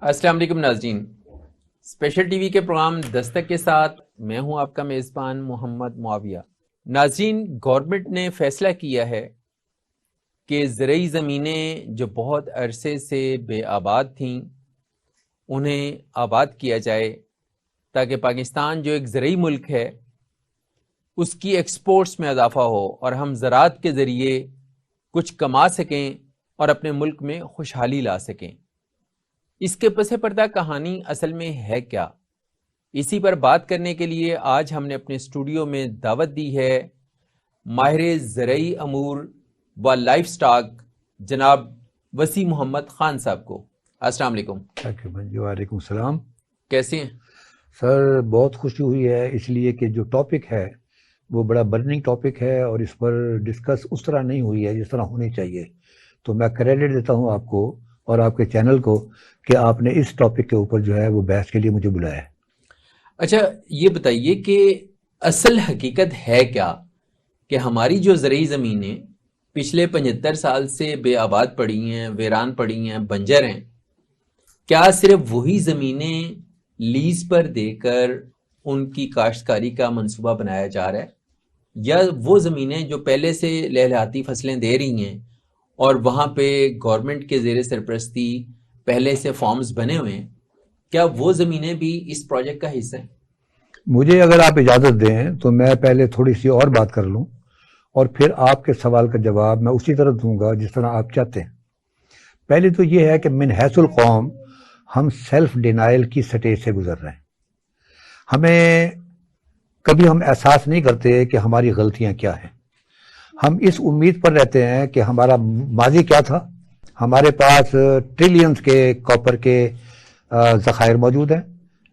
السلام علیکم ناظرین، اسپیشل ٹی وی کے پروگرام دستک کے ساتھ میں ہوں آپ کا میزبان محمد معاویہ۔ ناظرین، گورنمنٹ نے فیصلہ کیا ہے کہ زرعی زمینیں جو بہت عرصے سے بے آباد تھیں انہیں آباد کیا جائے تاکہ پاکستان جو ایک زرعی ملک ہے اس کی ایکسپورٹس میں اضافہ ہو اور ہم زراعت کے ذریعے کچھ کما سکیں اور اپنے ملک میں خوشحالی لا سکیں۔ اس کے پس پردہ کہانی اصل میں ہے کیا؟ اسی پر بات کرنے کے لیے آج ہم نے اپنے اسٹوڈیو میں دعوت دی ہے ماہر زرعی امور و لائف سٹاک جناب وسیع محمد خان صاحب کو۔ السلام علیکم۔ وعلیکم السلام۔ کیسے ہیں سر؟ بہت خوشی ہوئی ہے اس لیے کہ جو ٹاپک ہے وہ بڑا برننگ ٹاپک ہے اور اس پر ڈسکس اس طرح نہیں ہوئی ہے جس طرح ہونی چاہیے، تو میں کریڈٹ دیتا ہوں آپ کو اور آپ کے چینل کو کہ آپ نے اس ٹاپک کے اوپر جو ہے وہ بحث کے لیے مجھے بلایا ہے۔ اچھا، یہ بتائیے کہ اصل حقیقت ہے کیا کہ ہماری جو زرعی زمینیں پچھلے 75 سال سے بے آباد پڑی ہیں، ویران پڑی ہیں، بنجر ہیں، کیا صرف وہی زمینیں لیز پر دے کر ان کی کاشتکاری کا منصوبہ بنایا جا رہا ہے، یا وہ زمینیں جو پہلے سے لہلاتی فصلیں دے رہی ہیں اور وہاں پہ گورنمنٹ کے زیر سرپرستی پہلے سے فارمز بنے ہوئے ہیں، کیا وہ زمینیں بھی اس پروجیکٹ کا حصہ ہیں؟ مجھے اگر آپ اجازت دیں تو میں پہلے تھوڑی سی اور بات کر لوں اور پھر آپ کے سوال کا جواب میں اسی طرح دوں گا جس طرح آپ چاہتے ہیں۔ پہلے تو یہ ہے کہ من حیث القوم ہم سیلف ڈینائل کی سٹیج سے گزر رہے ہیں۔ ہمیں کبھی ہم احساس نہیں کرتے کہ ہماری غلطیاں کیا ہیں۔ ہم اس امید پر رہتے ہیں کہ ہمارا ماضی کیا تھا، ہمارے پاس ٹریلینز کے کاپر کے ذخائر موجود ہیں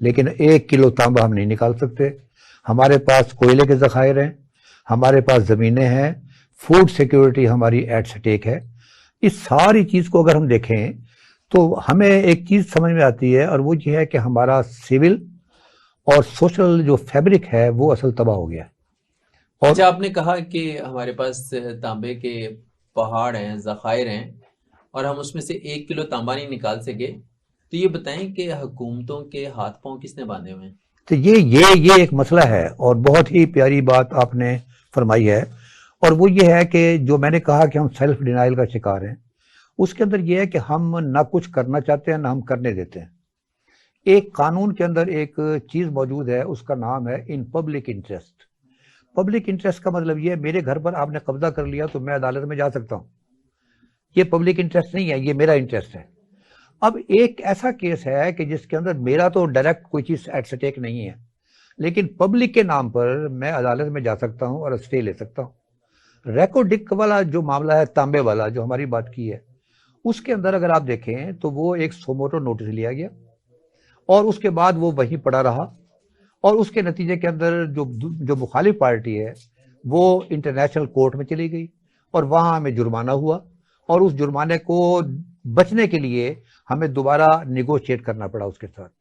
لیکن 1 کلو تانبا ہم نہیں نکال سکتے، ہمارے پاس کوئلے کے ذخائر ہیں، ہمارے پاس زمینیں ہیں، فوڈ سیکیورٹی ہماری ایٹ سٹیک ہے۔ اس ساری چیز کو اگر ہم دیکھیں تو ہمیں ایک چیز سمجھ میں آتی ہے اور وہ یہ ہے کہ ہمارا سول اور سوشل جو فیبرک ہے وہ اصل تباہ ہو گیا ہے۔ اچھا، آپ نے کہا کہ ہمارے پاس تانبے کے پہاڑ ہیں، ذخائر ہیں، اور ہم اس میں سے 1 کلو تانبا نہیں نکال سکے، تو یہ بتائیں کہ حکومتوں کے ہاتھ پاؤں کس نے باندھے ہوئے ہیں؟ تو یہ ایک مسئلہ ہے اور بہت ہی پیاری بات آپ نے فرمائی ہے، اور وہ یہ ہے کہ جو میں نے کہا کہ ہم سیلف ڈینائل کا شکار ہیں، اس کے اندر یہ ہے کہ ہم نہ کچھ کرنا چاہتے ہیں نہ ہم کرنے دیتے ہیں۔ ایک قانون کے اندر ایک چیز موجود ہے، اس کا نام ہے in public interest. Public interest کا مطلب یہ ہے میرے گھر پر آپ نے قبضہ کر لیا تو میں عدالت میں جا سکتا ہوں، یہ پبلک انٹرسٹ نہیں ہے، یہ میرا انٹرسٹ ہے۔ اب ایک ایسا کیس ہے کہ جس کے اندر میرا تو ڈائریکٹ کوئی چیز ایٹ سٹیک نہیں ہے لیکن پبلک کے نام پر میں عدالت میں جا سکتا ہوں اور اسٹے لے سکتا ہوں۔ ریکو ڈک والا جو معاملہ ہے، تانبے والا جو ہماری بات کی ہے، اس کے اندر اگر آپ دیکھیں تو وہ ایک سوموٹو نوٹس لیا گیا اور اس کے بعد وہ وہیں پڑا رہا، اور اس کے نتیجے کے اندر جو مخالف پارٹی ہے وہ انٹرنیشنل کورٹ میں چلی گئی اور وہاں ہمیں جرمانہ ہوا، اور اس جرمانے کو بچنے کے لیے ہمیں دوبارہ نیگوشیٹ کرنا پڑا اس کے ساتھ۔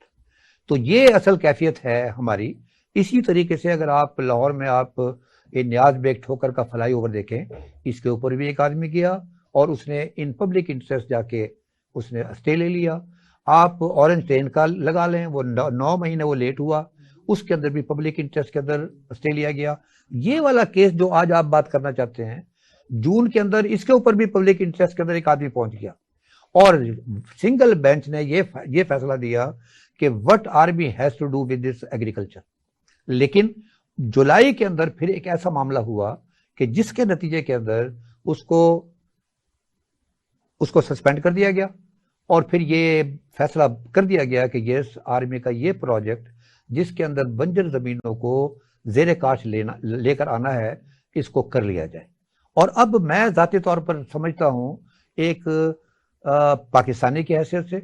تو یہ اصل کیفیت ہے ہماری۔ اسی طریقے سے اگر آپ لاہور میں آپ یہ نیاز بیگ ٹھوکر کا فلائی اوور دیکھیں، اس کے اوپر بھی ایک آدمی گیا اور اس نے ان پبلک انٹرسٹ جا کے اس نے اسٹے لے لیا۔ آپ اورنج ٹرین کا لگا لیں، وہ 9 مہینے وہ لیٹ ہوا، اس کے اندر بھی پبلک انٹرسٹ کے اندر اسٹے لیا گیا۔ یہ والا کیس جو آج آپ بات کرنا چاہتے ہیں، جون کے اندر اس کے اوپر بھی پبلک انٹرسٹ کے اندر ایک آدمی پہنچ گیا اور سنگل بینچ نے یہ فیصلہ دیا کہ what army has to do with this agriculture. لیکن جولائی کے اندر پھر ایک ایسا معاملہ ہوا کہ جس کے نتیجے کے اندر اس کو سسپینڈ کر دیا گیا اور پھر یہ فیصلہ کر دیا گیا کہ یس، آرمی کا یہ پروجیکٹ جس کے اندر بنجر زمینوں کو زیر کاش لے کر آنا ہے، اس کو کر لیا جائے۔ اور اب میں ذاتی طور پر سمجھتا ہوں ایک پاکستانی کی حیثیت سے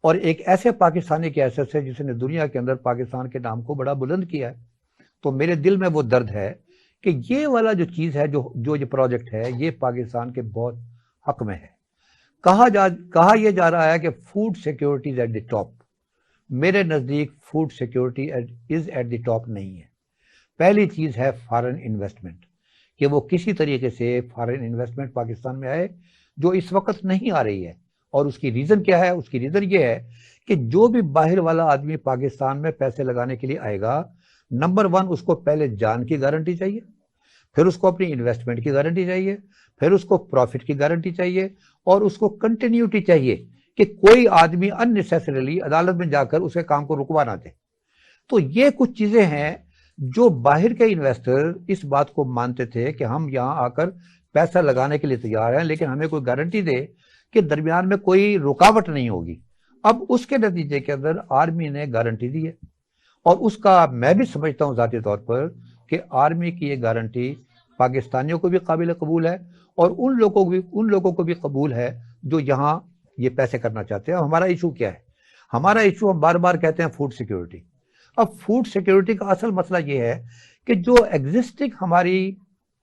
اور ایک ایسے پاکستانی کی حیثیت سے جس نے دنیا کے اندر پاکستان کے نام کو بڑا بلند کیا ہے، تو میرے دل میں وہ درد ہے کہ یہ والا جو چیز ہے، جو یہ پروجیکٹ ہے، یہ پاکستان کے بہت حق میں ہے۔ کہا یہ جا رہا ہے کہ food security is at the top. میرے نزدیک food security is at the top نہیں ہے۔ پہلی چیز ہے فارن انویسٹمنٹ، کہ وہ کسی طریقے سے فارن انویسٹمنٹ پاکستان میں آئے، جو اس وقت نہیں آ رہی ہے۔ اور اس کی ریزن کیا ہے؟ اس کی ریزن یہ ہے کہ جو بھی باہر والا آدمی پاکستان میں پیسے لگانے کے لیے آئے گا، نمبر 1 اس کو پہلے جان کی گارنٹی چاہیے، پھر اس کو اپنی انویسٹمنٹ کی گارنٹی چاہیے، پھر اس کو پروفٹ کی گارنٹی چاہیے، اور اس کو کنٹینیوٹی چاہیے کہ کوئی آدمی ان نیسیسریلی عدالت میں جا کر اسے کام کو رکوا نہ دے۔ تو یہ کچھ چیزیں ہیں جو باہر کے انویسٹر اس بات کو مانتے تھے کہ ہم یہاں آ کر پیسہ لگانے کے لیے تیار ہیں، لیکن ہمیں کوئی گارنٹی دے کہ درمیان میں کوئی رکاوٹ نہیں ہوگی۔ اب اس کے نتیجے کے اندر آرمی نے گارنٹی دی ہے، اور اس کا میں بھی سمجھتا ہوں ذاتی طور پر کہ آرمی کی یہ گارنٹی پاکستانیوں کو بھی قابل قبول ہے، اور ان لوگوں کو بھی قبول ہے جو یہاں یہ پیسے کرنا چاہتے ہیں۔ ہمارا ایشو کیا ہے؟ ہمارا ایشو ہم بار بار کہتے ہیں فوڈ سیکیورٹی۔ اب فوڈ سیکیورٹی کا اصل مسئلہ یہ ہے کہ جو ایگزسٹنگ ہماری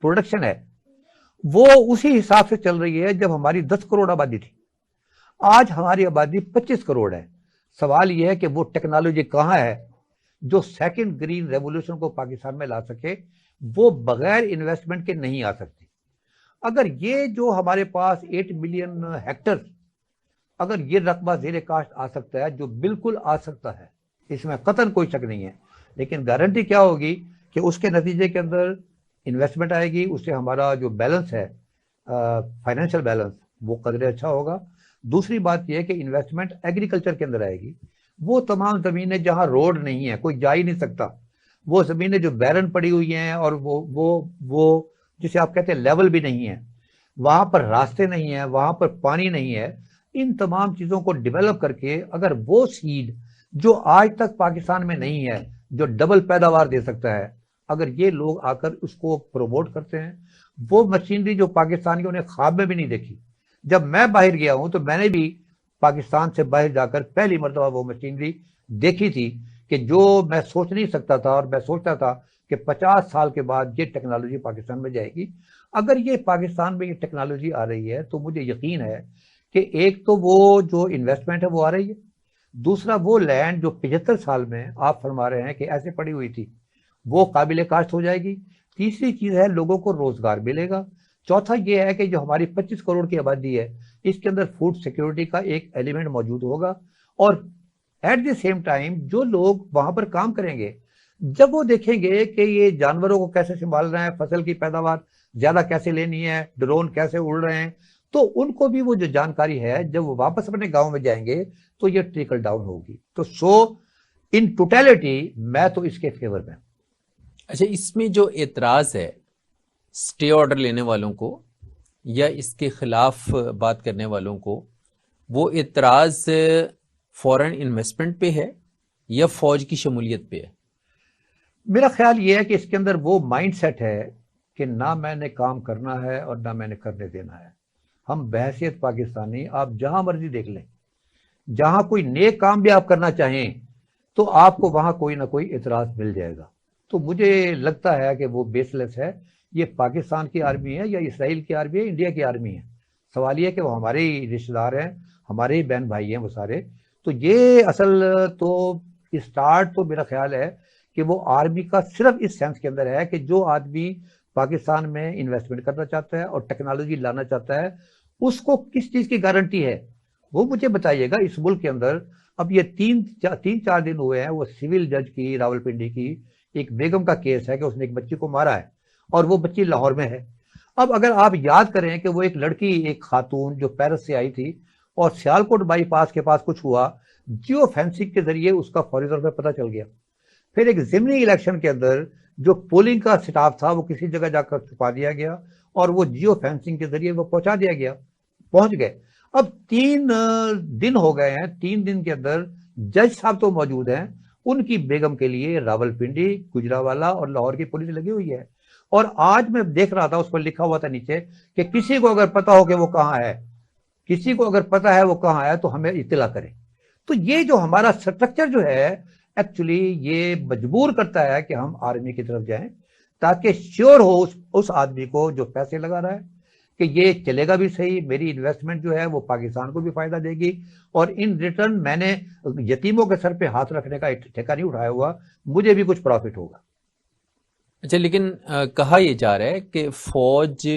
پروڈکشن ہے وہ اسی حساب سے چل رہی ہے جب ہماری 10 کروڑ آبادی تھی۔ آج ہماری آبادی 25 کروڑ ہے۔ سوال یہ ہے کہ وہ ٹیکنالوجی کہاں ہے جو سیکنڈ گرین ریولوشن کو پاکستان میں لا سکے؟ وہ بغیر انویسٹمنٹ کے نہیں آ سکتی۔ اگر یہ جو ہمارے پاس 8 ملین ہیکٹر، اگر یہ رقبہ زیر کاشت آ سکتا ہے، جو بالکل آ سکتا ہے، اس میں قطعاً کوئی شک نہیں ہے، لیکن گارنٹی کیا ہوگی کہ اس کے نتیجے کے اندر انویسٹمنٹ آئے گی، اس سے ہمارا جو بیلنس ہے فائنینشیل بیلنس وہ قدرے اچھا ہوگا۔ دوسری بات یہ ہے کہ انویسٹمنٹ ایگریکلچر کے اندر آئے گی۔ وہ تمام زمینیں جہاں روڈ نہیں ہے، کوئی جا ہی نہیں سکتا، وہ زمینیں جو بیرن پڑی ہوئی ہیں اور وہ جسے آپ کہتے ہیں لیول بھی نہیں ہے، وہاں پر راستے نہیں ہیں، وہاں پر پانی نہیں ہے، ان تمام چیزوں کو ڈیولپ کر کے اگر وہ سیڈ جو آج تک پاکستان میں نہیں ہے، جو ڈبل پیداوار دے سکتا ہے، اگر یہ لوگ آ کر اس کو پروموٹ کرتے ہیں، وہ مشینری جو پاکستانیوں نے خواب میں بھی نہیں دیکھی۔ جب میں باہر گیا ہوں تو میں نے بھی پاکستان سے باہر جا کر پہلی مرتبہ وہ مشینری دیکھی تھی کہ جو میں سوچ نہیں سکتا تھا، اور میں سوچتا تھا کہ 50 سال کے بعد یہ ٹیکنالوجی پاکستان میں جائے گی۔ اگر یہ پاکستان میں یہ ٹیکنالوجی آ رہی ہے تو مجھے یقین ہے کہ ایک تو وہ جو انویسٹمنٹ ہے وہ آ رہی ہے، دوسرا وہ لینڈ جو 75 سال میں آپ فرما رہے ہیں کہ ایسے پڑی ہوئی تھی وہ قابل کاشت ہو جائے گی، تیسری چیز ہے لوگوں کو روزگار ملے گا، چوتھا یہ ہے کہ جو ہماری 25 کروڑ کی آبادی ہے اس کے اندر فوڈ سیکیورٹی کا ایک ایلیمنٹ موجود ہوگا، اور ایٹ دی سیم ٹائم جو لوگ وہاں پر کام کریں گے جب وہ دیکھیں گے کہ یہ جانوروں کو کیسے سنبھال رہے ہیں، فصل کی پیداوار زیادہ کیسے لینی ہے، ڈرون کیسے اڑ رہے ہیں، تو ان کو بھی وہ جو جانکاری ہے جب وہ واپس اپنے گاؤں میں جائیں گے تو یہ ٹریکل ڈاؤن ہوگی۔ تو ان ٹوٹیلٹی میں تو اس کے فیور میں۔ اچھا، اس میں جو اعتراض ہے سٹے آرڈر لینے والوں کو یا اس کے خلاف بات کرنے والوں کو، وہ اعتراض فورن انویسٹمنٹ پہ ہے یا فوج کی شمولیت پہ ہے؟ میرا خیال یہ ہے کہ اس کے اندر وہ مائنڈ سیٹ ہے کہ نہ میں نے کام کرنا ہے اور نہ میں نے کرنے دینا ہے۔ ہم بحیثیت پاکستانی آپ جہاں مرضی دیکھ لیں، جہاں کوئی نیک کام بھی آپ کرنا چاہیں تو آپ کو وہاں کوئی نہ کوئی اعتراض مل جائے گا۔ تو مجھے لگتا ہے کہ وہ بیس لیس ہے۔ یہ پاکستان کی آرمی ہے یا اسرائیل کی آرمی ہے، انڈیا کی آرمی ہے، سوال یہ ہے کہ وہ ہمارے ہی رشتے دار ہیں، ہمارے ہی بہن بھائی ہیں وہ سارے۔ تو یہ اصل تو اسٹارٹ تو میرا خیال ہے کہ وہ آرمی کا صرف اس سینس کے اندر ہے کہ جو آدمی پاکستان میں انویسٹمنٹ کرنا چاہتا ہے اور ٹیکنالوجی لانا چاہتا ہے اس کو کس چیز کی گارنٹی ہے وہ مجھے بتائیے گا۔ اس ملک کے اندر اب یہ 3-4 دن ہوئے ہیں، وہ سول جج کی راولپنڈی کی ایک بیگم کا کیس ہے کہ اس نے ایک بچی کو مارا ہے اور وہ بچی لاہور میں ہے۔ اب اگر آپ یاد کریں کہ وہ ایک لڑکی، ایک خاتون جو پیرس سے آئی تھی اور سیالکوٹ بائی پاس کے پاس کچھ ہوا، جیو فینسنگ کے ذریعے اس کا فوری طور پہ پتہ چل گیا۔ پھر ایک ضمنی الیکشن کے اندر جو پولنگ کا سٹاف تھا وہ کسی جگہ جا کر چھپا دیا گیا اور وہ جیو فینسنگ کے ذریعے وہ پہنچ گئے۔ اب 3 دن ہو گئے ہیں، 3 دن کے اندر جج صاحب تو موجود ہیں، ان کی بیگم کے لیے راولپنڈی، گجرانوالہ اور لاہور کی پولیس لگی ہوئی ہے۔ اور آج میں دیکھ رہا تھا اس پر لکھا ہوا تھا نیچے کہ کسی کو اگر پتا ہو کہ وہ کہاں ہے، کسی کو اگر پتا ہے وہ کہاں ہے تو ہمیں اطلاع کریں۔ تو یہ جو ہمارا سٹرکچر جو ہے ایکچولی یہ مجبور کرتا ہے کہ ہم آرمی کی طرف جائیں تاکہ شیور ہو اس آدمی کو جو پیسے لگا رہا ہے کہ یہ چلے گا بھی صحیح، میری انویسٹمنٹ جو ہے وہ پاکستان کو بھی فائدہ دے گی، اور ان ریٹرن میں نے یتیموں کے سر پہ ہاتھ رکھنے کا ٹھیکہ نہیں اٹھایا ہوا، مجھے بھی کچھ پروفٹ ہوگا۔ اچھا، لیکن کہا یہ جا رہا ہے کہ فوج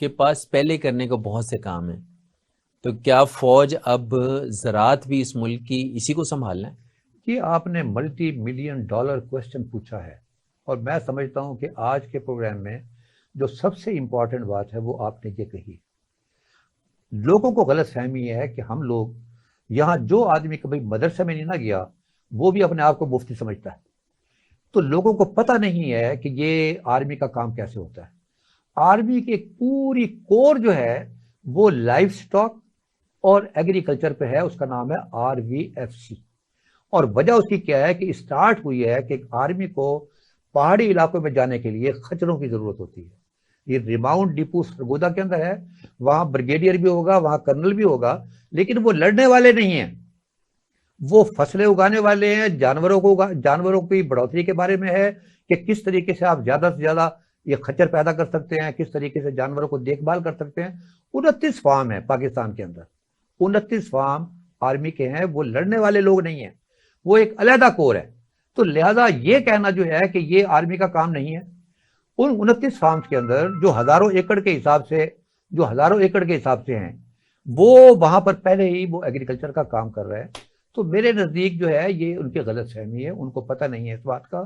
کے پاس پہلے کرنے کو بہت سے کام ہیں، تو کیا فوج اب زراعت بھی اس ملک کی اسی کو سنبھالنا ہے؟ یہ آپ نے ملٹی ملین ڈالر کوشچن پوچھا ہے، اور میں سمجھتا ہوں کہ آج کے پروگرام میں جو سب سے امپورٹنٹ بات ہے وہ آپ نے یہ کہی۔ لوگوں کو غلط فہمی ہے کہ ہم لوگ یہاں جو آدمی کبھی مدرسے میں نہیں نہ گیا وہ بھی اپنے آپ کو مفتی سمجھتا ہے، تو لوگوں کو پتہ نہیں ہے کہ یہ آرمی کا کام کیسے ہوتا ہے۔ آرمی کی ایک پوری کور جو ہے وہ لائف سٹاک اور ایگریکلچر پہ ہے، اس کا نام ہے RVFC۔ اور وجہ اس کی کیا ہے کہ اسٹارٹ ہوئی ہے کہ آرمی کو پہاڑی علاقوں میں جانے کے لیے خچروں کی ضرورت ہوتی ہے۔ یہ ریماؤنٹ ڈپو سرگودا کے اندر ہے، وہاں بریگیڈیئر بھی ہوگا، وہاں کرنل بھی ہوگا، لیکن وہ لڑنے والے نہیں ہیں، وہ فصلیں اگانے والے ہیں۔ جانوروں کی بڑھوتری کے بارے میں ہے کہ کس طریقے سے آپ زیادہ سے زیادہ یہ خچر پیدا کر سکتے ہیں، کس طریقے سے جانوروں کو دیکھ بھال کر سکتے ہیں۔ 29 فارم ہیں پاکستان کے اندر، 29 فارم آرمی کے ہیں، وہ لڑنے والے لوگ نہیں ہیں، وہ ایک علیحدہ کور ہے۔ تو لہذا یہ کہنا جو ہے کہ یہ آرمی کا کام نہیں ہے، ان 29 فارمز کے اندر جو ہزاروں ایکڑ کے حساب سے ہیں، وہ وہاں پر پہلے ہی وہ ایگریکلچر کا کام کر رہے ہیں۔ تو میرے نزدیک جو ہے یہ ان کی غلط فہمی ہے، ان کو پتہ نہیں ہے اس بات کا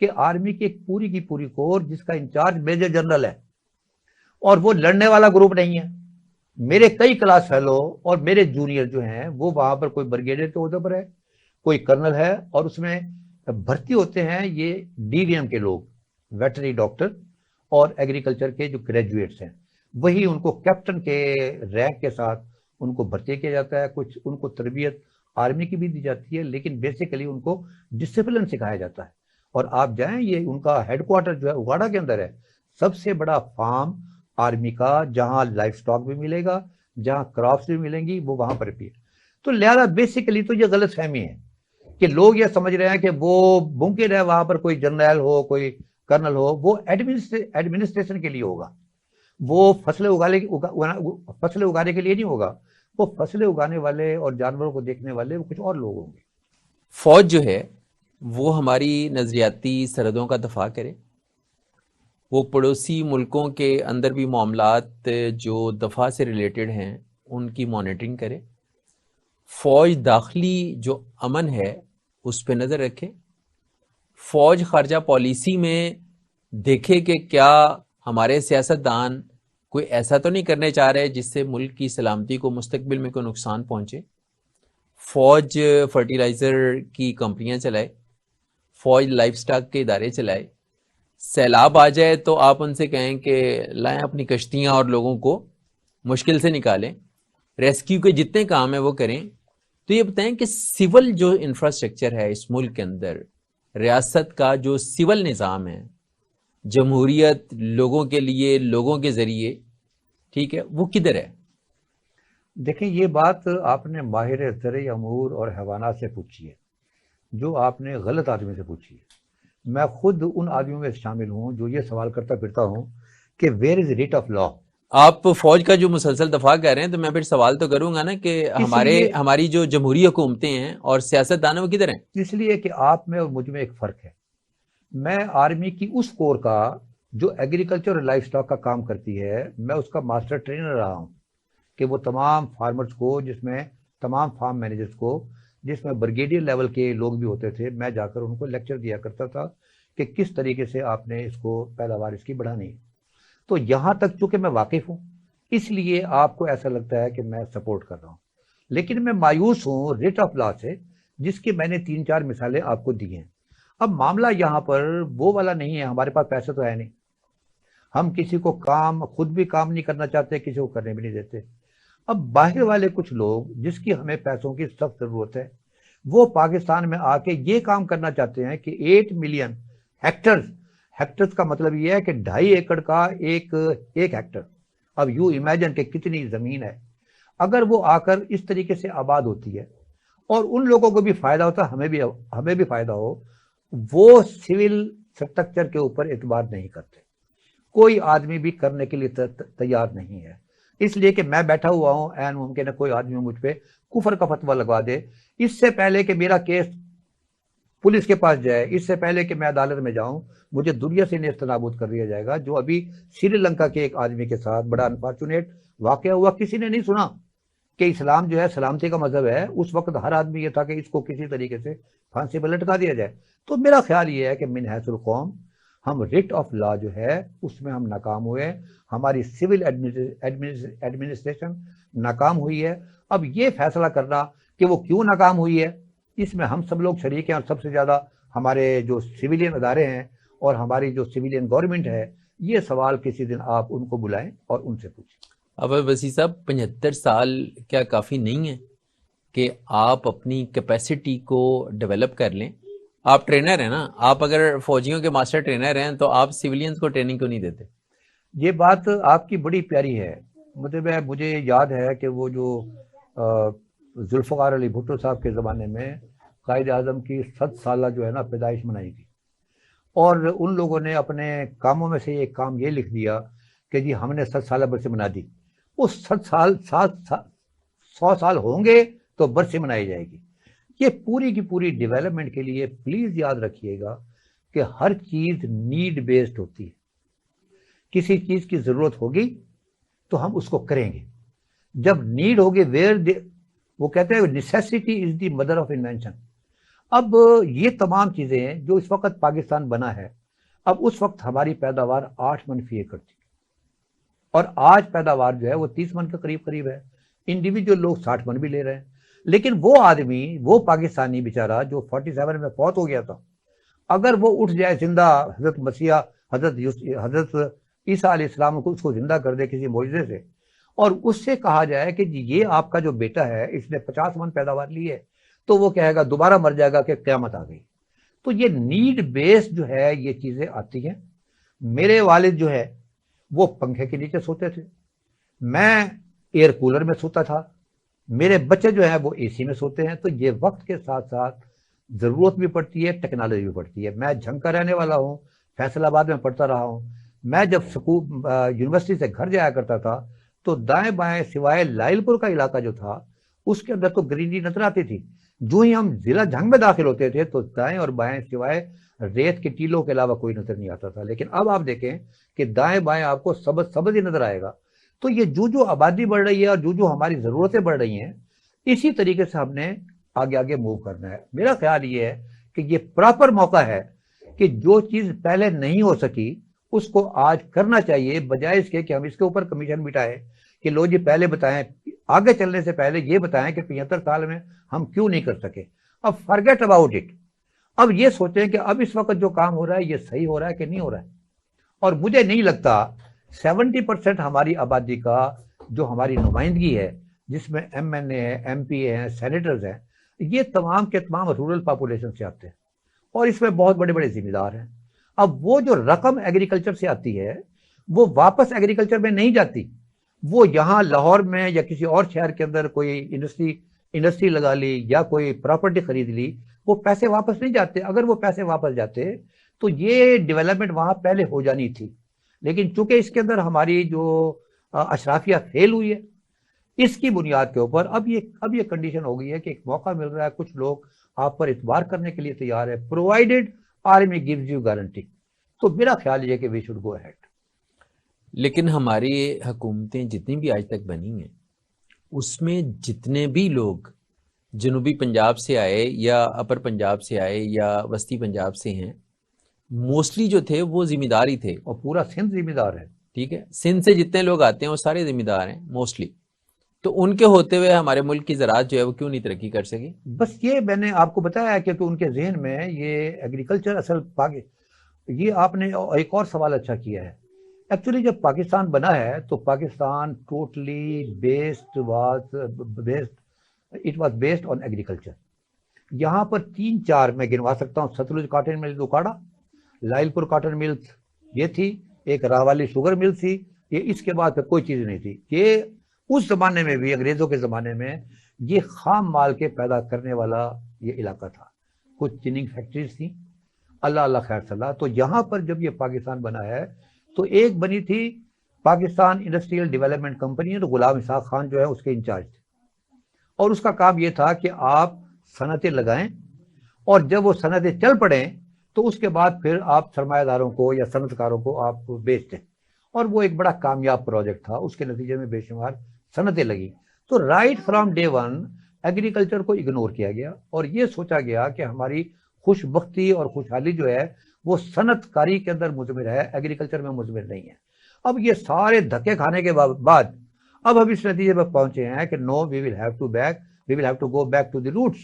کہ آرمی کی ایک پوری کی پوری کور جس کا انچارج میجر جنرل ہے، اور وہ لڑنے والا گروپ نہیں ہے۔ میرے کئی کلاس فیلو اور میرے جونیئر جو ہیں وہ وہاں پر کوئی بریگیڈیئر کے عہدے پر ہے، کوئی کرنل ہے، اور اس میں بھرتی ہوتے ہیں یہ DVM کے لوگ، ویٹرنری ڈاکٹر اور ایگریکلچر کے جو گریجویٹس ہیں، وہی ان کو کیپٹن کے رینک کے ساتھ ان کو بھرتی کیا جاتا ہے۔ کچھ ان کو تربیت آرمی کی بھی دی جاتی ہے، لیکن بیسیکلی ان کو ڈسپلن سکھایا جاتا ہے۔ اور آپ جائیں، یہ ان کا ہیڈ کوارٹر جو ہے اگاڑا کے اندر ہے، سب سے بڑا فارم آرمی کا، جہاں لائف سٹاک بھی ملے گا، جہاں کراپس بھی ملیں گی، وہ وہاں پر بھی ہے۔ تو لہذا بیسیکلی تو یہ غلط فہمی ہے کہ لوگ یہ سمجھ رہے ہیں کہ وہ ممکن ہے وہاں پر کوئی جنرل ہو، کوئی کرنل ہو، وہ ایڈمنسٹریشن کے لیے ہوگا، وہ فصلیں اگانے کے لیے نہیں ہوگا، وہ فصلیں اگانے والے اور جانوروں کو دیکھنے والے وہ کچھ اور لوگ ہوں گے۔ فوج جو ہے وہ ہماری نظریاتی سرحدوں کا دفاع کرے، وہ پڑوسی ملکوں کے اندر بھی معاملات جو دفاع سے ریلیٹڈ ہیں ان کی مانیٹرنگ کرے، فوج داخلی جو امن ہے اس پہ نظر رکھے، فوج خارجہ پالیسی میں دیکھے کہ کیا ہمارے سیاستدان کوئی ایسا تو نہیں کرنے چاہ رہے جس سے ملک کی سلامتی کو مستقبل میں کوئی نقصان پہنچے۔ فوج فرٹیلائزر کی کمپنیاں چلائے، فوج لائف سٹاک کے ادارے چلائے، سیلاب آ جائے تو آپ ان سے کہیں کہ لائیں اپنی کشتیاں اور لوگوں کو مشکل سے نکالیں، ریسکیو کے جتنے کام ہیں وہ کریں۔ تو یہ بتائیں کہ سول جو انفراسٹرکچر ہے اس ملک کے اندر، ریاست کا جو سول نظام ہے، جمہوریت لوگوں کے لیے، لوگوں کے ذریعے، ٹھیک ہے، وہ کدھر ہے؟ دیکھیں، یہ بات آپ نے ماہر زرعی امور اور حیوانات سے پوچھی ہے، جو آپ نے غلط آدمی سے پوچھی ہے۔ میں خود ان آدمیوں میں شامل ہوں جو یہ سوال کرتا پھرتا ہوں کہ where is rate of law. آپ فوج کا جو مسلسل دفاع کر رہے ہیں تو میں پھر سوال تو کروں گا نا کہ ہماری جو جمہوری حکومتیں ہیں اور سیاستدان وہ کدھر ہیں؟ اس لیے کہ آپ میں اور مجھ میں ایک فرق ہے۔ میں آرمی کی اس کور کا جو ایگریکلچر اور لائف سٹاک کا کام کرتی ہے، میں اس کا ماسٹر ٹرینر رہا ہوں کہ وہ تمام فارمرز کو، جس میں تمام فارم مینیجرز کو، جس میں بریگیڈیئر لیول کے لوگ بھی ہوتے تھے، میں جا کر ان کو لیکچر دیا کرتا تھا کہ کس طریقے سے آپ نے اس کو پیداوار اس کی بڑھانی ہے۔ تو یہاں تک چونکہ میں واقف ہوں، اس لیے آپ کو ایسا لگتا ہے کہ میں سپورٹ کر رہا ہوں، لیکن میں مایوس ہوں ریٹ آف لا سے، جس کی میں نے 3-4 مثالیں آپ کو دی ہیں۔ اب معاملہ یہاں پر وہ والا نہیں ہے، ہمارے پاس پیسے تو ہے نہیں، ہم کسی کو خود بھی کام نہیں کرنا چاہتے، کسی کو کرنے بھی نہیں دیتے۔ اب باہر والے کچھ لوگ جس کی ہمیں پیسوں کی سخت ضرورت ہے، وہ پاکستان میں آ کے یہ کام کرنا چاہتے ہیں کہ 8 ملین ہیکٹرز کا مطلب یہ ہے کہ 2.5 ایکڑ کا ایک ہیکٹر۔ اب یوں امیجن کہ کتنی زمین ہے، اگر وہ آ کر اس طریقے سے آباد ہوتی ہے اور ان لوگوں کو بھی فائدہ ہوتا ہے، ہمیں بھی فائدہ ہو، وہ سول اسٹرکچر کے اوپر اعتبار نہیں کرتے، کوئی آدمی بھی کرنے کے لیے تیار نہیں ہے۔ اس لیے کہ میں بیٹھا ہوا ہوں، این ممکن ہے کوئی آدمی مجھ پہ کفر کا فتویٰ لگوا دے، اس سے پہلے کہ میرا کیس پولیس کے پاس جائے، اس سے پہلے کہ میں عدالت میں جاؤں، مجھے دنیا سے نیست نابود کر دیا جائے گا۔ جو ابھی سری لنکا کے ایک آدمی کے ساتھ بڑا انفارچونیٹ واقعہ ہوا، کسی نے نہیں سنا کہ اسلام جو ہے سلامتی کا مذہب ہے، اس وقت ہر آدمی یہ تھا کہ اس کو کسی طریقے سے پھانسی پہ لٹکا دیا جائے. تو میرا خیال یہ ہے کہ من حیث القوم ہم ریٹ آف لا جو ہے اس میں ہم ناکام ہوئے، ہماری سول ایڈمنسٹریشن ناکام ہوئی ہے. اب یہ فیصلہ کرنا کہ وہ کیوں ناکام ہوئی ہے، اس میں ہم سب لوگ شریک ہیں، اور سب سے زیادہ ہمارے جو سویلین ادارے ہیں اور ہماری جو سویلین گورنمنٹ ہے. یہ سوال کسی دن آپ ان کو بلائیں اور ان سے پوچھیں. اب وسیع صاحب 75 سال کیا کافی نہیں ہے کہ آپ اپنی کیپیسٹی کو ڈیولپ کر لیں؟ آپ ٹرینر ہیں نا، آپ اگر فوجیوں کے ماسٹر ٹرینر ہیں تو آپ سویلینز کو ٹریننگ کیوں نہیں دیتے؟ یہ بات آپ کی بڑی پیاری ہے. مجھے یاد ہے کہ وہ جو ذوالفقار علی بھٹو صاحب کے زمانے میں قائد اعظم کی 100 سالہ جو ہے نا پیدائش منائی تھی، اور ان لوگوں نے اپنے کاموں میں سے ایک کام یہ لکھ دیا کہ جی ہم نے 100 سالہ برسی منا دی. وہ 100 سال ہوں گے تو برسی منائی جائے گی. یہ پوری کی پوری ڈیولپمنٹ کے لیے پلیز یاد رکھیے گا کہ ہر چیز نیڈ بیسڈ ہوتی ہے. کسی چیز کی ضرورت ہوگی تو ہم اس کو کریں گے. جب نیڈ ہوگی وہ کہتے ہیں necessity is the mother of invention. اب یہ تمام چیزیں ہیں جو اس وقت پاکستان بنا ہے. اب اس وقت ہماری پیداوار 8 من فی ایکڑ تھی، اور آج پیداوار جو ہے وہ 30 من کے قریب ہے. انڈیویجول لوگ 60 من بھی لے رہے ہیں. لیکن وہ آدمی، وہ پاکستانی بیچارہ جو 47 میں فوت ہو گیا تھا، اگر وہ اٹھ جائے زندہ، حضرت مسیح حضرت عیسیٰ علیہ السلام کو اس کو زندہ کر دے کسی معجزے سے، اور اس سے کہا جائے کہ جی یہ آپ کا جو بیٹا ہے اس نے 50 من پیداوار لی ہے، تو وہ کہے گا دوبارہ مر جائے گا کہ قیامت آ گئی. تو یہ نیڈ بیس جو ہے یہ چیزیں آتی ہیں. میرے والد جو ہے وہ پنکھے کے نیچے سوتے تھے، میں ایئر کولر میں سوتا تھا، میرے بچے جو ہیں وہ اے سی میں سوتے ہیں. تو یہ وقت کے ساتھ ساتھ ضرورت بھی پڑتی ہے، ٹیکنالوجی بھی پڑتی ہے. میں جھنگ کا رہنے والا ہوں، فیصل آباد میں پڑھتا رہا ہوں. میں جب یونیورسٹی سے گھر جایا کرتا تھا تو دائیں بائیں سوائے لائل پور کا علاقہ جو تھا اس کے اندر تو گرینری نظر آتی تھی. جو ہی ہم ضلع جھنگ میں داخل ہوتے تھے تو دائیں اور بائیں سوائے ریت کے ٹیلوں کے علاوہ کوئی نظر نہیں آتا تھا. لیکن اب آپ دیکھیں کہ دائیں بائیں آپ کو سبز ہی نظر آئے گا. تو یہ جو آبادی بڑھ رہی ہے اور جو ہماری ضرورتیں بڑھ رہی ہیں، اسی طریقے سے ہم نے آگے موو کرنا ہے. میرا خیال یہ ہے کہ یہ پراپر موقع ہے کہ جو چیز پہلے نہیں ہو سکی اس کو آج کرنا چاہیے، بجائے اس کے کہ ہم اس کے اوپر کمیشن بٹھائیں کہ لو جی پہلے بتائیں، آگے چلنے سے پہلے یہ بتائیں کہ 75 سال میں ہم کیوں نہیں کر سکے. اب فرگیٹ اباؤٹ اٹ. اب یہ سوچیں کہ اب اس وقت جو کام ہو رہا ہے یہ صحیح ہو رہا ہے کہ نہیں ہو رہا ہے. اور مجھے نہیں لگتا 70% ہماری آبادی کا جو ہماری نمائندگی ہے، جس میں ایم این اے ہے، ایم پی اے ہیں، سینیٹرز ہیں، یہ تمام کے تمام رورل پاپولیشن سے آتے ہیں، اور اس میں بہت بڑے بڑے ذمہ دار ہیں. اب وہ جو رقم ایگریکلچر سے آتی ہے وہ واپس ایگریکلچر میں نہیں جاتی. وہ یہاں لاہور میں یا کسی اور شہر کے اندر کوئی انڈسٹری لگا لی یا کوئی پراپرٹی خرید لی، وہ پیسے واپس نہیں جاتے. اگر وہ پیسے واپس جاتے تو یہ ڈیولپمنٹ وہاں پہلے ہو جانی تھی. لیکن چونکہ اس کے اندر ہماری جو اشرافیہ فیل ہوئی ہے، اس کی بنیاد کے اوپر اب یہ کنڈیشن ہو گئی ہے کہ ایک موقع مل رہا ہے، کچھ لوگ آپ پر اعتبار کرنے کے لیے تیار ہے، provided army gives you guarantee. تو میرا خیال یہ کہ وی شوڈ گو اہیڈ. لیکن ہماری حکومتیں جتنی بھی آج تک بنی ہیں اس میں جتنے بھی لوگ جنوبی پنجاب سے آئے یا اپر پنجاب سے آئے یا وسطی پنجاب سے ہیں، موسٹلی جو تھے وہ ذمہ دار ہی تھے. اور پورا سندھ ذمہ دار ہے. ٹھیک ہے، سندھ سے جتنے لوگ آتے ہیں وہ سارے ذمہ دار ہیں موسٹلی. تو ان کے ہوتے ہوئے ہمارے ملک کی زراعت جو ہے وہ کیوں نہیں ترقی کر سکی؟ بس یہ میں نے آپ کو بتایا کہ ان کے ذہن میں یہ ایگریکلچر اصل یہ آپ نے ایک اور سوال اچھا کیا ہے. ایکچولی جب پاکستان بنا ہے تو Pakistan totally it was based on agriculture. یہاں پر 3-4 میں گنوا سکتا ہوں، ستلج کاٹن مل دوکاڑا، لائل پور کاٹن مل یہ تھی، ایک راوالی شوگر مل تھی. یہ اس کے بعد کوئی چیز نہیں تھی. یہ اس زمانے میں بھی انگریزوں کے زمانے میں یہ خام مال کے پیدا کرنے والا یہ علاقہ تھا. کچھ چیننگ فیکٹریز تھیں، اللہ خیر صلاح. تو یہاں پر جب یہ پاکستان بنا ہے تو ایک بنی تھی پاکستان انڈسٹریل ڈیولپمنٹ کمپنی، تو غلام اسحاق خان جو ہے اس کے انچارج تھے، اور اس کا کام یہ تھا کہ آپ صنعتیں لگائیں، اور جب وہ صنعتیں چل پڑیں تو اس کے بعد پھر آپ سرمایہ داروں کو یا صنعت کاروں کو آپ بیچ دیں. اور وہ ایک بڑا کامیاب پروجیکٹ تھا، اس کے نتیجے میں بے شمار صنعتیں لگی. تو right from day one agriculture کو اگنور کیا گیا اور یہ سوچا گیا کہ ہماری خوش بختی اور خوشحالی جو ہے وہ صنعت کاری کے اندر مضمر ہے، ایگریکلچر میں مضمر نہیں ہے۔ اب یہ سارے دھکے کھانے کے بعد اب ہم اس نتیجے پر پہنچے ہیں کہ no we will have to go back to the roots.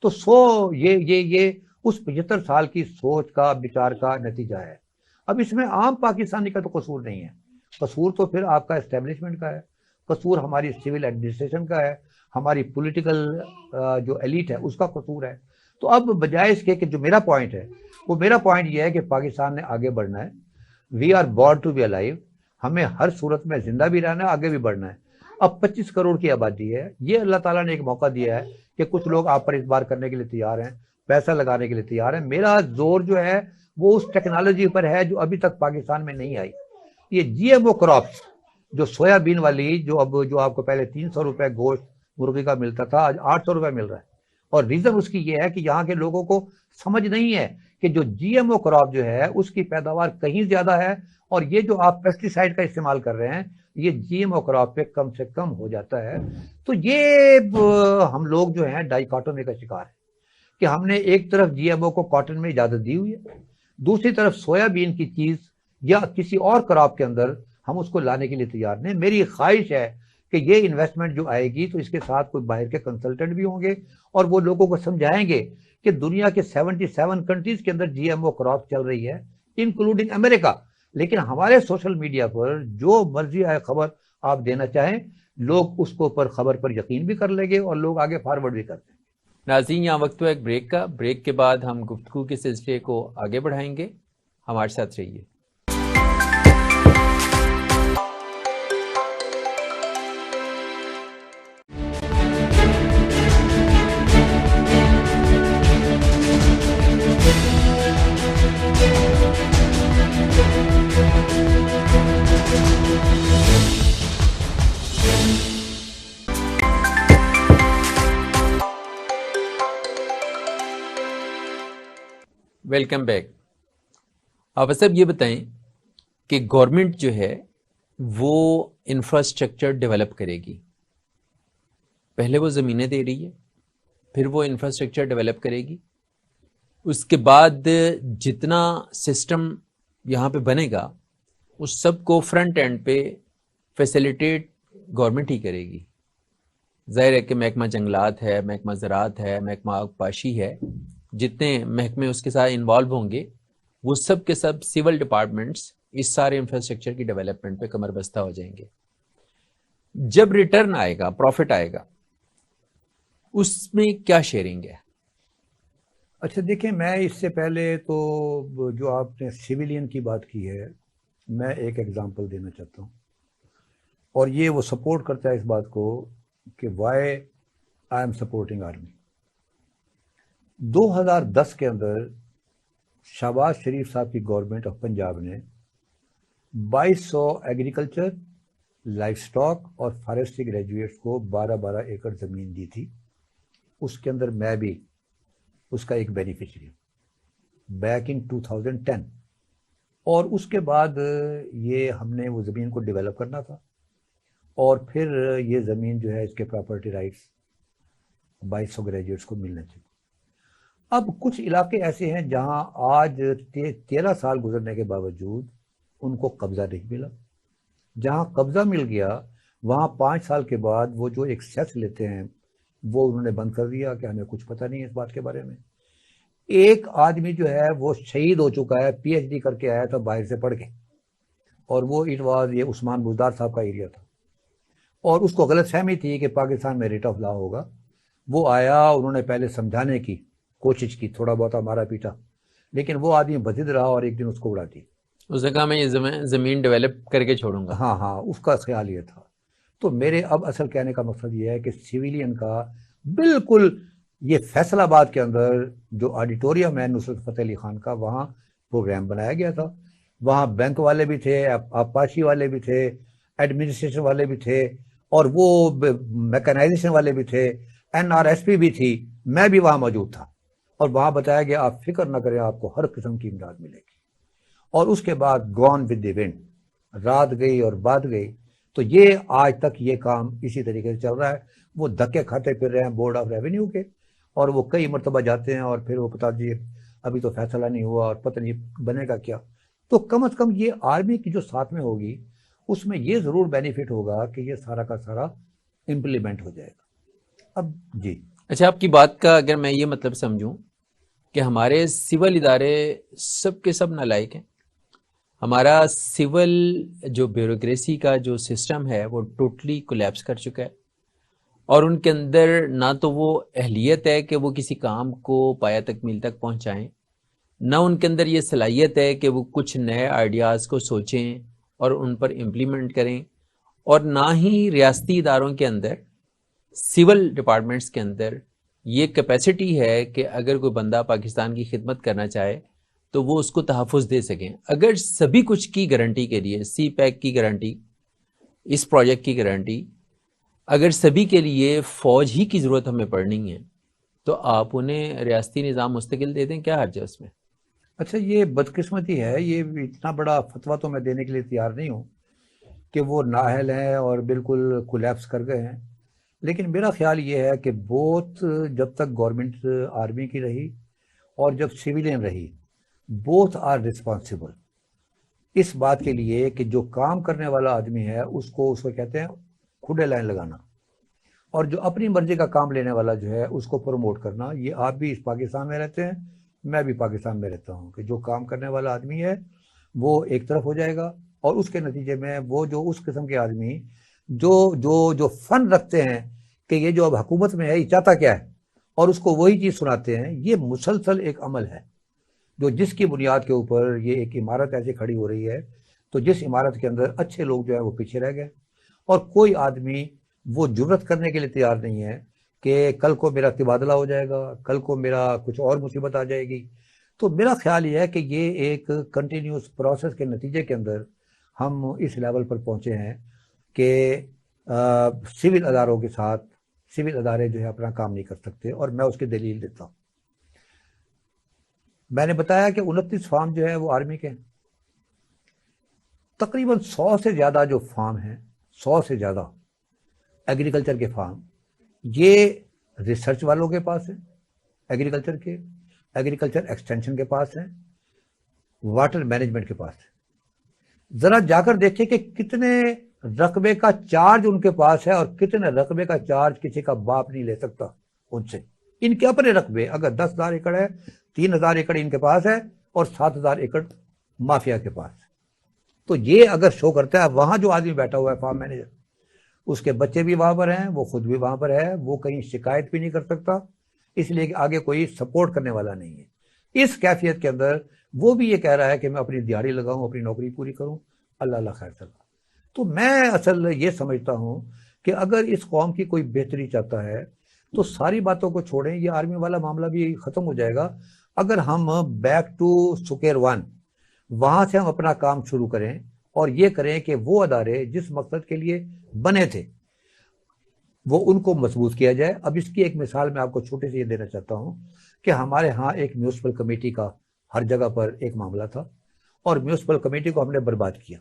تو یہ اس 75 سال کی سوچ کا بچار کا نتیجہ ہے۔ اب اس میں عام پاکستانی کا تو قصور نہیں ہے، قصور تو پھر آپ کا اسٹیبلشمنٹ کا ہے، قصور ہماری سول ایڈمنسٹریشن کا ہے، ہماری پولیٹیکل جو ایلیٹ ہے اس کا قصور ہے۔ تو اب بجائے اس کے کہ جو میرا پوائنٹ ہے وہ میرا پوائنٹ یہ ہے کہ پاکستان نے آگے بڑھنا ہے، we are born to be alive, ہمیں ہر صورت میں زندہ بھی رہنا ہے، آگے بھی بڑھنا ہے۔ اب 25 کروڑ کی آبادی ہے، یہ اللہ تعالیٰ نے ایک موقع دیا ہے کہ کچھ لوگ آپ پر اعتبار کرنے کے لیے تیار ہیں، پیسہ لگانے کے لیے تیار ہیں۔ میرا زور جو ہے وہ اس ٹیکنالوجی پر ہے جو ابھی تک پاکستان میں نہیں آئی۔ یہ جی ایم او کراپس، جو سویا بین والی جو آپ کو پہلے 300 روپے گوشت مرغی کا ملتا تھا، آج 800 روپے مل رہا ہے، اور ریزن اس کی یہ ہے کہ یہاں کے لوگوں کو سمجھ نہیں ہے کہ جو جی ایم او کراپ جو ہے اس کی پیداوار کہیں زیادہ ہے، اور یہ جو آپ پیسٹی سائیڈ کا استعمال کر رہے ہیں یہ جی ایم او کراپ پہ کم سے کم ہو جاتا ہے۔ تو یہ ہم لوگ جو ہیں ڈائیکاٹومی کا شکار ہے کہ ہم نے ایک طرف جی ایم او کو کاٹن میں اجازت دی ہوئی ہے، دوسری طرف سویا بین کی چیز یا کسی اور کراپ کے اندر ہم اس کو لانے کے لیے تیار نہیں۔ میری خواہش ہے کہ یہ انویسٹمنٹ جو آئے گی تو اس کے ساتھ کوئی باہر کے کنسلٹنٹ بھی ہوں گے اور وہ لوگوں کو سمجھائیں گے کہ دنیا کے 77 کنٹریز کے اندر جی ایم او کراپ چل رہی ہے انکلوڈنگ امریکہ، لیکن ہمارے سوشل میڈیا پر جو مرضی آئے خبر آپ دینا چاہیں لوگ اس کو پر خبر پر یقین بھی کر لیں گے اور لوگ آگے فارورڈ بھی کرتے ہیں۔ ناظرین، یہاں وقت ہوا ایک بریک کا، بریک کے بعد ہم گفتگو کے سلسلے کو آگے بڑھائیں گے، ہمارے ساتھ رہیے۔ Welcome back. آپ صاحب یہ بتائیں کہ گورنمنٹ جو ہے وہ انفراسٹرکچر ڈیولپ کرے گی، پہلے وہ زمینیں دے رہی ہے، پھر وہ انفراسٹرکچر ڈیولپ کرے گی، اس کے بعد جتنا سسٹم یہاں پہ بنے گا اس سب کو فرنٹ اینڈ پہ فیسیلیٹیٹ گورنمنٹ ہی کرے گی۔ ظاہر ہے کہ محکمہ جنگلات ہے، محکمہ زراعت ہے، محکمہ آبپاشی ہے، جتنے محکمے اس کے ساتھ انوالو ہوں گے وہ سب کے سب سول ڈپارٹمنٹس اس سارے انفراسٹرکچر کی ڈیولپمنٹ پہ کمر بستہ ہو جائیں گے۔ جب ریٹرن آئے گا، پروفٹ آئے گا، اس میں کیا شیئرنگ ہے؟ اچھا دیکھیں، میں اس سے پہلے تو جو آپ نے سیویلین کی بات کی ہے میں ایک ایگزامپل دینا چاہتا ہوں، اور یہ وہ سپورٹ کرتا ہے اس بات کو کہ why I am supporting army. 2010 کے اندر شہباز شریف صاحب کی گورنمنٹ آف پنجاب نے 2200 ایگریکلچر، لائف سٹاک اور فارسٹری گریجویٹس کو 12 ایکڑ زمین دی تھی۔ اس کے اندر میں بھی اس کا ایک بینیفیشری ہوں بیک ان 2010، اور اس کے بعد یہ ہم نے وہ زمین کو ڈیولپ کرنا تھا، اور پھر یہ زمین جو ہے اس کے پراپرٹی رائٹس 2200 گریجویٹس کو ملنے چاہیے۔ اب کچھ علاقے ایسے ہیں جہاں آج 13 سال گزرنے کے باوجود ان کو قبضہ نہیں ملا، جہاں قبضہ مل گیا وہاں 5 سال کے بعد وہ جو ایک سیس لیتے ہیں وہ انہوں نے بند کر دیا کہ ہمیں کچھ پتہ نہیں ہے اس بات کے بارے میں۔ ایک آدمی جو ہے وہ شہید ہو چکا ہے، پی ایچ ڈی کر کے آیا تھا باہر سے پڑھ کے، اور وہ یہ عثمان بزدار صاحب کا ایریا تھا، اور اس کو غلط فہمی تھی کہ پاکستان میں ریٹ آف لا ہوگا۔ وہ آیا، انہوں نے پہلے سمجھانے کی کوشش کی، تھوڑا بہت مارا پیٹا، لیکن وہ آدمی بزد رہا اور ایک دن اس کو اڑا دی۔ اس نے کہا میں یہ زمین ڈیولپ کر کے چھوڑوں گا۔ ہاں اس کا خیال یہ تھا۔ تو میرے اب اصل کہنے کا مقصد یہ ہے کہ سیویلین کا بالکل یہ فیصل آباد کے اندر جو آڈیٹوریم ہے نصرت فتح علی خان کا، وہاں پروگرام بنایا گیا تھا، وہاں بینک والے بھی تھے، آبپاشی والے بھی تھے، ایڈمنسٹریشن والے بھی تھے، اور وہ میکنائزیشن والے بھی تھے، این آر ایس پی بھی تھی، میں بھی وہاں موجود تھا، اور وہاں بتایا گیا آپ فکر نہ کریں، آپ کو ہر قسم کی امداد ملے گی۔ اور اس کے بعد گون ود دی ونڈ، رات گئی اور بات گئی، تو یہ آج تک یہ کام اسی طریقے سے چل رہا ہے. وہ دھکے کھاتے پھر رہے ہیں بورڈ آف ریونیو کے, اور وہ کئی مرتبہ جاتے ہیں اور پھر وہ پتا جی ابھی تو فیصلہ نہیں ہوا اور پتہ نہیں بنے گا کیا. تو کم از کم یہ آرمی کی جو ساتھ میں ہوگی اس میں یہ ضرور بینیفٹ ہوگا کہ یہ سارا کا سارا امپلیمنٹ ہو جائے گا. اب جی اچھا, آپ کی بات کا اگر میں یہ مطلب سمجھوں کہ ہمارے سول ادارے سب کے سب نالائق ہیں, ہمارا سول جو بیوروکریسی کا جو سسٹم ہے وہ ٹوٹلی کولیپس کر چکا ہے, اور ان کے اندر نہ تو وہ اہلیت ہے کہ وہ کسی کام کو پایہ تکمیل تک پہنچائیں, نہ ان کے اندر یہ صلاحیت ہے کہ وہ کچھ نئے آئیڈیاز کو سوچیں اور ان پر امپلیمنٹ کریں, اور نہ ہی ریاستی اداروں کے اندر سول ڈپارٹمنٹس کے اندر یہ کیپیسٹی ہے کہ اگر کوئی بندہ پاکستان کی خدمت کرنا چاہے تو وہ اس کو تحفظ دے سکیں. اگر سبھی کچھ کی گارنٹی کے لیے, سی پیک کی گارنٹی, اس پروجیکٹ کی گارنٹی, اگر سبھی کے لیے فوج ہی کی ضرورت ہمیں پڑنی ہے تو آپ انہیں ریاستی نظام مستقل دے دیں, کیا حرج ہے اس میں؟ اچھا, یہ بدقسمتی ہے, یہ اتنا بڑا فتویٰ تو میں دینے کے لیے تیار نہیں ہوں کہ وہ نااہل ہیں اور بالکل کولیپس کر گئے ہیں. لیکن میرا خیال یہ ہے کہ بوتھ جب تک گورنمنٹ آرمی کی رہی اور جب سویلین رہی, بوتھ آر رسپانسبل اس بات کے لیے کہ جو کام کرنے والا آدمی ہے اس کو کہتے ہیں کھڈے لائن لگانا, اور جو اپنی مرضی کا کام لینے والا جو ہے اس کو پروموٹ کرنا. یہ آپ بھی اس پاکستان میں رہتے ہیں, میں بھی پاکستان میں رہتا ہوں, کہ جو کام کرنے والا آدمی ہے وہ ایک طرف ہو جائے گا, اور اس کے نتیجے میں وہ جو اس قسم کے آدمی جو فن رکھتے ہیں کہ یہ جو اب حکومت میں ہے یہ چاہتا کیا ہے, اور اس کو وہی چیز سناتے ہیں. یہ مسلسل ایک عمل ہے جو جس کی بنیاد کے اوپر یہ ایک عمارت ایسی کھڑی ہو رہی ہے, تو جس عمارت کے اندر اچھے لوگ جو ہے وہ پیچھے رہ گئے, اور کوئی آدمی وہ جرت کرنے کے لیے تیار نہیں ہے کہ کل کو میرا تبادلہ ہو جائے گا, کل کو میرا کچھ اور مصیبت آ جائے گی. تو میرا خیال یہ ہے کہ یہ ایک کنٹینیوس پروسیس کے نتیجے کے اندر ہم اس لیول پر پہنچے ہیں کہ سول اداروں کے ساتھ سول ادارے جو ہے اپنا کام نہیں کر سکتے, اور میں اس کی دلیل دیتا ہوں. میں نے بتایا کہ 29 فارم جو ہے وہ آرمی کے ہیں, تقریباً 100 سے زیادہ جو فارم ہیں, 100 سے زیادہ ایگریکلچر کے فارم, یہ ریسرچ والوں کے پاس ہیں, ایگریکلچر کے, ایگریکلچر ایکسٹینشن کے پاس ہیں, واٹر مینجمنٹ کے پاس ہیں. ذرا جا کر دیکھیں کہ کتنے رقبے کا چارج ان کے پاس ہے اور کتنے رقبے کا چارج کسی کا باپ نہیں لے سکتا ان سے. ان کے اپنے رقبے اگر 10,000 ایکڑ ہے, 3,000 ایکڑ ان کے پاس ہے اور 7,000 ایکڑ مافیا کے پاس. تو یہ اگر شو کرتا ہے, وہاں جو آدمی بیٹھا ہوا ہے فارم مینیجر, اس کے بچے بھی وہاں پر ہیں, وہ خود بھی وہاں پر ہے, وہ کہیں شکایت بھی نہیں کر سکتا, اس لیے کہ آگے کوئی سپورٹ کرنے والا نہیں ہے. اس کیفیت کے اندر وہ بھی یہ کہہ رہا ہے کہ میں اپنی دیہڑی لگاؤں, اپنی نوکری پوری کروں, اللہ اللہ خیر سلا. تو میں اصل یہ سمجھتا ہوں کہ اگر اس قوم کی کوئی بہتری چاہتا ہے تو ساری باتوں کو چھوڑیں, یہ آرمی والا معاملہ بھی ختم ہو جائے گا اگر ہم بیک ٹو سکوئر ون وہاں سے ہم اپنا کام شروع کریں اور یہ کریں کہ وہ ادارے جس مقصد کے لیے بنے تھے وہ ان کو مضبوط کیا جائے. اب اس کی ایک مثال میں آپ کو چھوٹی سی یہ دینا چاہتا ہوں کہ ہمارے ہاں ایک میونسپل کمیٹی کا ہر جگہ پر ایک معاملہ تھا, اور میونسپل کمیٹی کو ہم نے برباد کیا.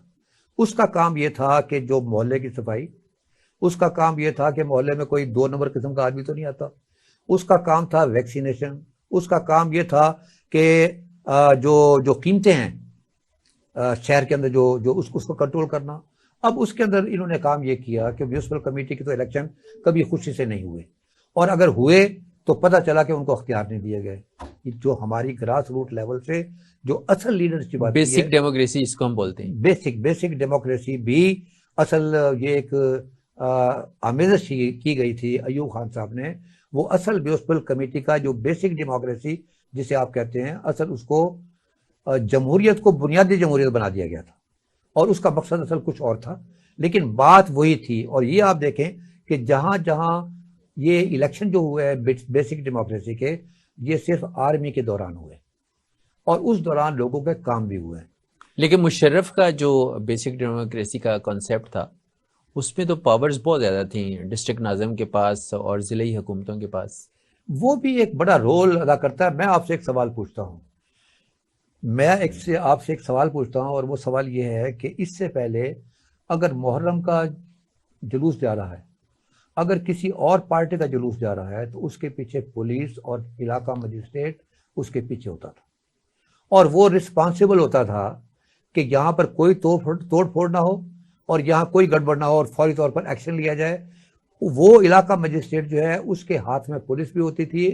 اس کا کام یہ تھا کہ جو محلے کی صفائی, اس کا کام یہ تھا کہ محلے میں کوئی 2 نمبر قسم کا آدمی تو نہیں آتا, اس کا کام تھا ویکسینیشن, اس کا کام یہ تھا کہ جو قیمتیں ہیں شہر کے اندر جو اس کو کنٹرول کرنا. اب اس کے اندر انہوں نے کام یہ کیا کہ میونسپل کمیٹی کے تو الیکشن کبھی خوشی سے نہیں ہوئے, اور اگر ہوئے تو پتہ چلا کہ ان کو اختیار نہیں دیے گئے. جو ہماری گراس روٹ لیول سے جو اصل لیڈرشپ آتی ہے, بیسک ڈیموکریسی اس کو ہم بولتے ہیں, بیسک ڈیموکریسی بھی اصل یہ ایک آمیزش کی گئی تھی ایوب خان صاحب نے. وہ اصل میونسپل کمیٹی کا جو بیسک ڈیموکریسی جسے آپ کہتے ہیں, اصل اس کو جمہوریت کو بنیادی جمہوریت بنا دیا گیا تھا, اور اس کا مقصد اصل کچھ اور تھا, لیکن بات وہی تھی. اور یہ آپ دیکھیں کہ جہاں جہاں یہ الیکشن جو ہوئے بیسک ڈیموکریسی کے, یہ صرف آرمی کے دوران ہوئے, اور اس دوران لوگوں کے کام بھی ہوئے. لیکن مشرف کا جو بیسک ڈیموکریسی کا کانسیپٹ تھا اس میں تو پاورز بہت زیادہ تھیں ڈسٹرکٹ ناظم کے پاس اور ضلعی حکومتوں کے پاس. وہ بھی ایک بڑا رول ادا کرتا ہے. میں آپ سے ایک سوال پوچھتا ہوں, اور وہ سوال یہ ہے کہ اس سے پہلے اگر محرم کا جلوس جا رہا ہے، اگر کسی اور پارٹی کا جلوس جا رہا ہے تو اس کے پیچھے پولیس اور علاقہ مجسٹریٹ اس کے پیچھے ہوتا تھا، اور وہ رسپانسیبل ہوتا تھا کہ یہاں پر کوئی توڑ پھوڑ نہ ہو اور یہاں کوئی گڑبڑ نہ ہو اور فوری طور پر ایکشن لیا جائے۔ وہ علاقہ مجسٹریٹ جو ہے اس کے ہاتھ میں پولیس بھی ہوتی تھی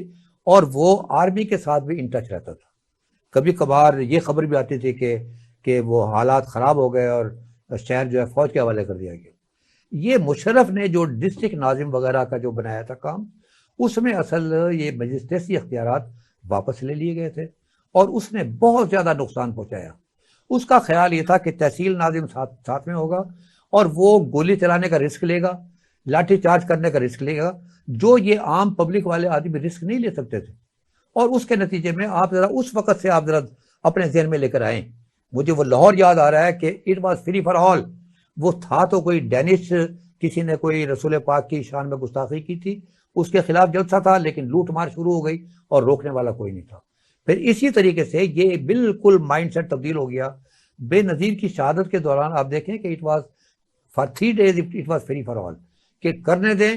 اور وہ آرمی کے ساتھ بھی ان ٹچ رہتا تھا۔ کبھی کبھار یہ خبر بھی آتی تھی کہ وہ حالات خراب ہو گئے اور شہر جو ہے فوج کے حوالے کر دیا گیا۔ یہ مشرف نے جو ڈسٹرکٹ ناظم وغیرہ کا جو بنایا تھا کام، اس میں اصل یہ مجسٹریسی اختیارات واپس لے لیے گئے تھے اور اس نے بہت زیادہ نقصان پہنچایا۔ اس کا خیال یہ تھا کہ تحصیل ناظم ساتھ میں ہوگا اور وہ گولی چلانے کا رسک لے گا، لاٹھی چارج کرنے کا رسک لے گا، جو یہ عام پبلک والے آدمی رسک نہیں لے سکتے تھے۔ اور اس کے نتیجے میں آپ ذرا اس وقت سے آپ ذرا اپنے ذہن میں لے کر آئیں، مجھے وہ لاہور یاد آ رہا ہے کہ it was free for all. وہ تھا تو کوئی ڈینش، کسی نے کوئی رسول پاک کی شان میں گستاخی کی تھی، اس کے خلاف جلسہ تھا، لیکن لوٹ مار شروع ہو گئی اور روکنے والا کوئی نہیں تھا۔ پھر اسی طریقے سے یہ بالکل مائنڈ سیٹ تبدیل ہو گیا۔ بے نظیر کی شہادت کے دوران آپ دیکھیں کہ it was for 3 days it was free for all, کہ کرنے دیں۔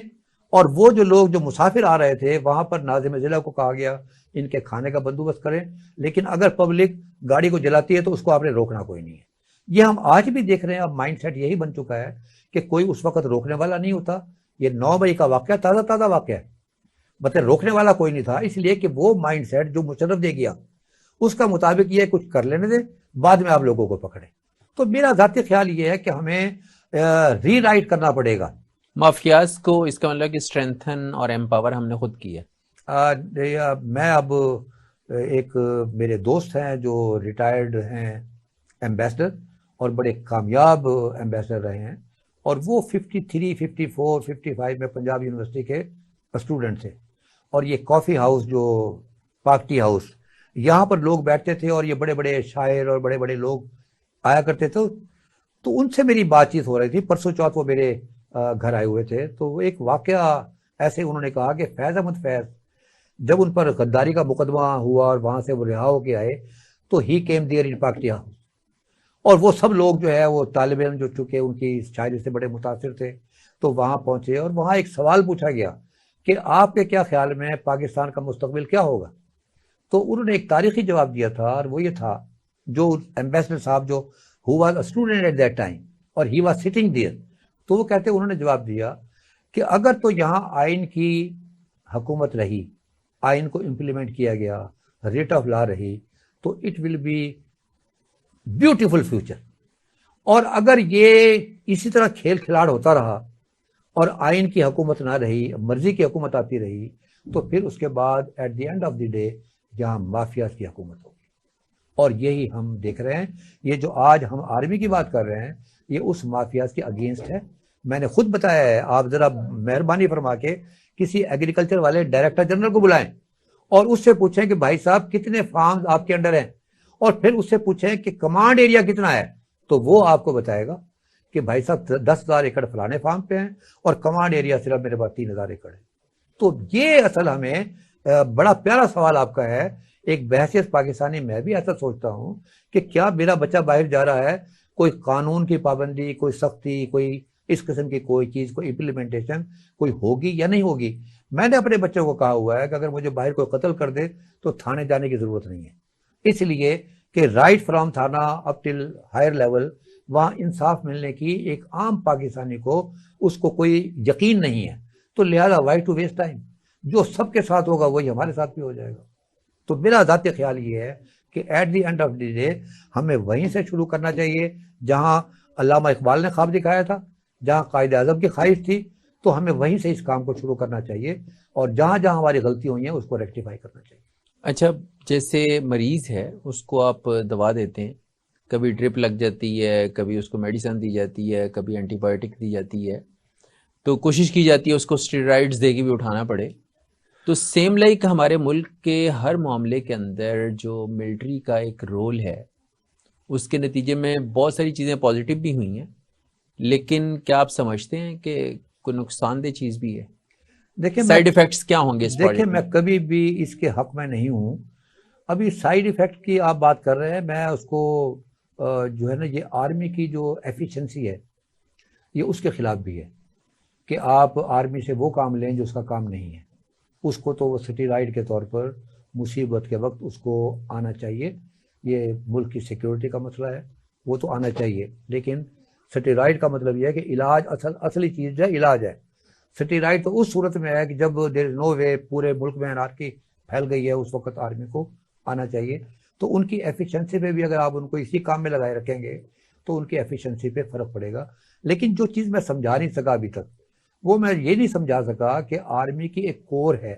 اور وہ جو لوگ جو مسافر آ رہے تھے وہاں پر ناظم ضلع کو کہا گیا ان کے کھانے کا بندوبست کریں، لیکن اگر پبلک گاڑی کو جلاتی ہے تو اس کو آپ نے روکنا کوئی نہیں ہے۔ یہ ہم آج بھی دیکھ رہے ہیں، اب مائنڈ سیٹ یہی بن چکا ہے کہ کوئی اس وقت روکنے والا نہیں ہوتا۔ یہ 9 مئی کا واقعہ تازہ واقعہ ہے، مطلب روکنے والا کوئی نہیں تھا، اس لیے کہ وہ مائنڈ سیٹ جو مشرف دے گیا اس کا مطابق یہ کچھ کر لینے دیں، بعد میں آپ لوگوں کو پکڑیں۔ تو میرا ذاتی خیال یہ ہے کہ ہمیں ری رائٹ کرنا پڑے گا مافیاز کو، اس کا مطلب کہ اسٹرینتھن اور ایمپاور ہم نے خود کیا۔ میں اب ایک میرے دوست ہیں جو ریٹائرڈ ہیں ایمبیسڈر اور بڑے کامیاب ایمبیسڈر رہے ہیں، اور وہ 53 54 55 میں پنجاب یونیورسٹی کے اسٹوڈنٹ تھے، اور یہ کافی ہاؤس جو پاک ٹی ہاؤس، یہاں پر لوگ بیٹھتے تھے اور یہ بڑے بڑے شاعر اور بڑے بڑے لوگ آیا کرتے تھے۔ تو ان سے میری بات چیت ہو رہی تھی، پرسوں چوتھ وہ میرے گھر آئے ہوئے تھے، تو وہ ایک واقعہ ایسے انہوں نے کہا کہ فیض احمد فیض جب ان پر غداری کا مقدمہ ہوا اور وہاں سے وہ رہا ہو کے آئے تو ہی کیم دیئر ان پاک ٹی ہاؤس، اور وہ سب لوگ جو ہے وہ طالب علم جو چکے ان کی شاعری سے بڑے متاثر تھے، تو وہاں پہنچے اور وہاں ایک سوال پوچھا گیا کہ آپ کے کیا خیال میں پاکستان کا مستقبل کیا ہوگا؟ تو انہوں نے ایک تاریخی جواب دیا تھا، اور وہ یہ تھا، جو ایمبیسڈر صاحب جو who was a student at that time اور he was sitting there، تو وہ کہتے انہوں نے جواب دیا کہ اگر تو یہاں آئین کی حکومت رہی، آئین کو امپلیمنٹ کیا گیا، ریٹ آف لا رہی، تو it will be beautiful future, اور اگر یہ اسی طرح کھیل کھلاڑ ہوتا رہا اور آئین کی حکومت نہ رہی، مرضی کی حکومت آتی رہی، تو پھر اس کے بعد at the end of the day یہاں مافیاز کی حکومت ہوگی۔ اور یہی ہم دیکھ رہے ہیں، یہ جو آج ہم آرمی کی بات کر رہے ہیں یہ اس مافیاز کے اگینسٹ ہے۔ میں نے خود بتایا ہے، آپ ذرا مہربانی فرما کے کسی ایگریکلچر والے ڈائریکٹر جنرل کو بلائیں اور اس سے پوچھیں کہ بھائی صاحب کتنے فارمز آپ کے انڈر ہیں، اور پھر اس سے پوچھیں کہ کمانڈ ایریا کتنا ہے، تو وہ آپ کو بتائے گا کہ بھائی صاحب 10,000 ایکڑ فلانے فارم پہ ہیں اور کمانڈ ایریا صرف میرے پاس 3,000 ایکڑ ہے۔ تو یہ اصل ہمیں بڑا پیارا سوال آپ کا ہے، ایک بحثیت پاکستانی میں بھی ایسا سوچتا ہوں کہ کیا میرا بچہ باہر جا رہا ہے، کوئی قانون کی پابندی، کوئی سختی، کوئی اس قسم کی کوئی چیز، کوئی امپلیمنٹیشن کوئی ہوگی یا نہیں ہوگی؟ میں نے اپنے بچوں کو کہا ہوا ہے کہ اگر مجھے باہر کوئی قتل کر دے تو تھانے جانے کی ضرورت نہیں ہے، اس لیے کہ رائٹ فرام تھانہ اپ ٹل ہائر لیول وہاں انصاف ملنے کی ایک عام پاکستانی کو اس کو کوئی یقین نہیں ہے، تو لہذا وائی ٹو ویسٹ ٹائم، جو سب کے ساتھ ہوگا وہی ہمارے ساتھ بھی ہو جائے گا۔ تو میرا ذاتی خیال یہ ہے کہ at the end of the day ہمیں وہیں سے شروع کرنا چاہیے جہاں علامہ اقبال نے خواب دکھایا تھا، جہاں قائد اعظم کی خواہش تھی، تو ہمیں وہیں سے اس کام کو شروع کرنا چاہیے، اور جہاں جہاں ہماری غلطی ہوئی ہیں اس کو ریکٹیفائی کرنا چاہیے۔ اچھا، جیسے مریض ہے اس کو آپ دوا دیتے ہیں، کبھی ڈرپ لگ جاتی ہے، کبھی اس کو میڈیسن دی جاتی ہے، کبھی اینٹی بایوٹک دی جاتی ہے، تو کوشش کی جاتی ہے اس کو اسٹیرائڈز دے کے بھی اٹھانا پڑے۔ تو سیم لائک ہمارے ملک کے ہر معاملے کے اندر جو ملٹری کا ایک رول ہے، اس کے نتیجے میں بہت ساری چیزیں پازیٹیو بھی ہوئی ہیں، لیکن کیا آپ سمجھتے ہیں کہ کوئی نقصان دہ چیز بھی ہے؟ دیکھیں سائیڈ ایفیکٹس کیا ہوں گے اس دیکھیں پروجیکٹ میں میں؟ کبھی بھی اس کے حق میں نہیں ہوں۔ ابھی سائیڈ ایفیکٹ کی آپ بات کر رہے ہیں، میں اس کو جو ہے نا، یہ آرمی کی جو ایفیشنسی ہے یہ اس کے خلاف بھی ہے کہ آپ آرمی سے وہ کام لیں جو اس کا کام نہیں ہے. اس کو تو وہ سٹی رائٹ کے طور پر مصیبت کے وقت اس کو آنا چاہیے. یہ ملک کی سیکیورٹی کا مسئلہ ہے, وہ تو آنا چاہیے, لیکن سٹی رائٹ کا مطلب یہ ہے کہ علاج اصلی چیز جو ہے علاج ہے. سٹی رائٹ تو اس صورت میں ہے کہ جب دیر از نو وے پورے ملک میں انارکی پھیل گئی ہے, اس وقت آرمی کو آنا چاہیے. تو ان کی ایفیشنسی پہ بھی اگر آپ ان کو اسی کام میں لگائے رکھیں گے تو ان کی ایفیشنسی پہ فرق پڑے گا. لیکن جو چیز میں سمجھا نہیں سکا ابھی تک, وہ میں یہ نہیں سمجھا سکا کہ آرمی کی ایک کور ہے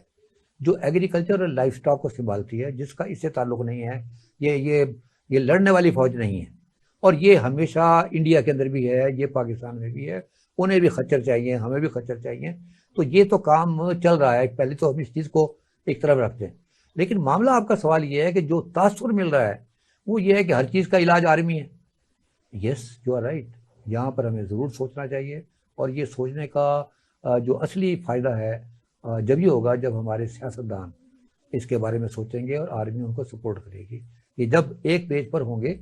جو ایگریکلچر اور لائف سٹاک کو سنبھالتی ہے, جس کا اس سے تعلق نہیں ہے. یہ لڑنے والی فوج نہیں ہے, اور یہ ہمیشہ انڈیا کے اندر بھی ہے, یہ پاکستان میں بھی ہے. انہیں بھی خچر چاہیے, ہمیں بھی خچر چاہیے. تو یہ تو کام چل رہا ہے, پہلے تو ہم اس چیز کو ایک طرف رکھتے ہیں. لیکن معاملہ آپ کا سوال یہ ہے کہ جو تاثر مل رہا ہے وہ یہ ہے کہ ہر چیز کا علاج آرمی ہے. یس یو آر رائٹ, یہاں پر ہمیں ضرور سوچنا چاہیے, اور یہ سوچنے کا جو اصلی فائدہ ہے جب یہ ہوگا جب ہمارے سیاستدان اس کے بارے میں سوچیں گے اور آرمی ان کو سپورٹ کرے گی. یہ جب ایک پیج پر ہوں گے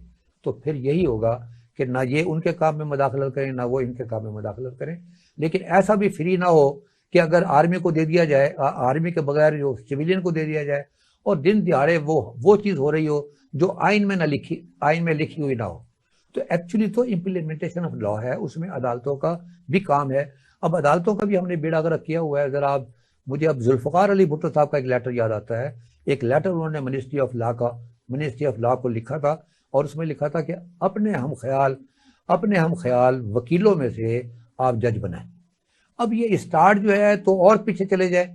تو پھر یہی ہوگا کہ نہ یہ ان کے کام میں مداخلت کریں نہ وہ ان کے کام میں مداخلت کریں. لیکن ایسا بھی فری نہ ہو کہ اگر آرمی کو دے دیا جائے, آرمی کے بغیر جو سویلین کو دے دیا جائے, اور دن دیہاڑے وہ چیز ہو رہی ہو جو آئین میں لکھی ہوئی نہ ہو. تو ایکچولی تو امپلیمنٹیشن آف لا ہے, اس میں عدالتوں کا بھی کام ہے. اب عدالتوں کا بھی ہم نے بیڑا غرق کیا ہوا ہے. ذرا مجھے اب ذوالفقار علی بھٹو صاحب کا ایک لیٹر یاد آتا ہے. ایک لیٹر انہوں نے منسٹری آف لا کو لکھا تھا, اور اس میں لکھا تھا کہ اپنے ہم خیال وکیلوں میں سے آپ جج بنائیں. اب یہ اسٹارٹ جو ہے تو اور پیچھے چلے جائے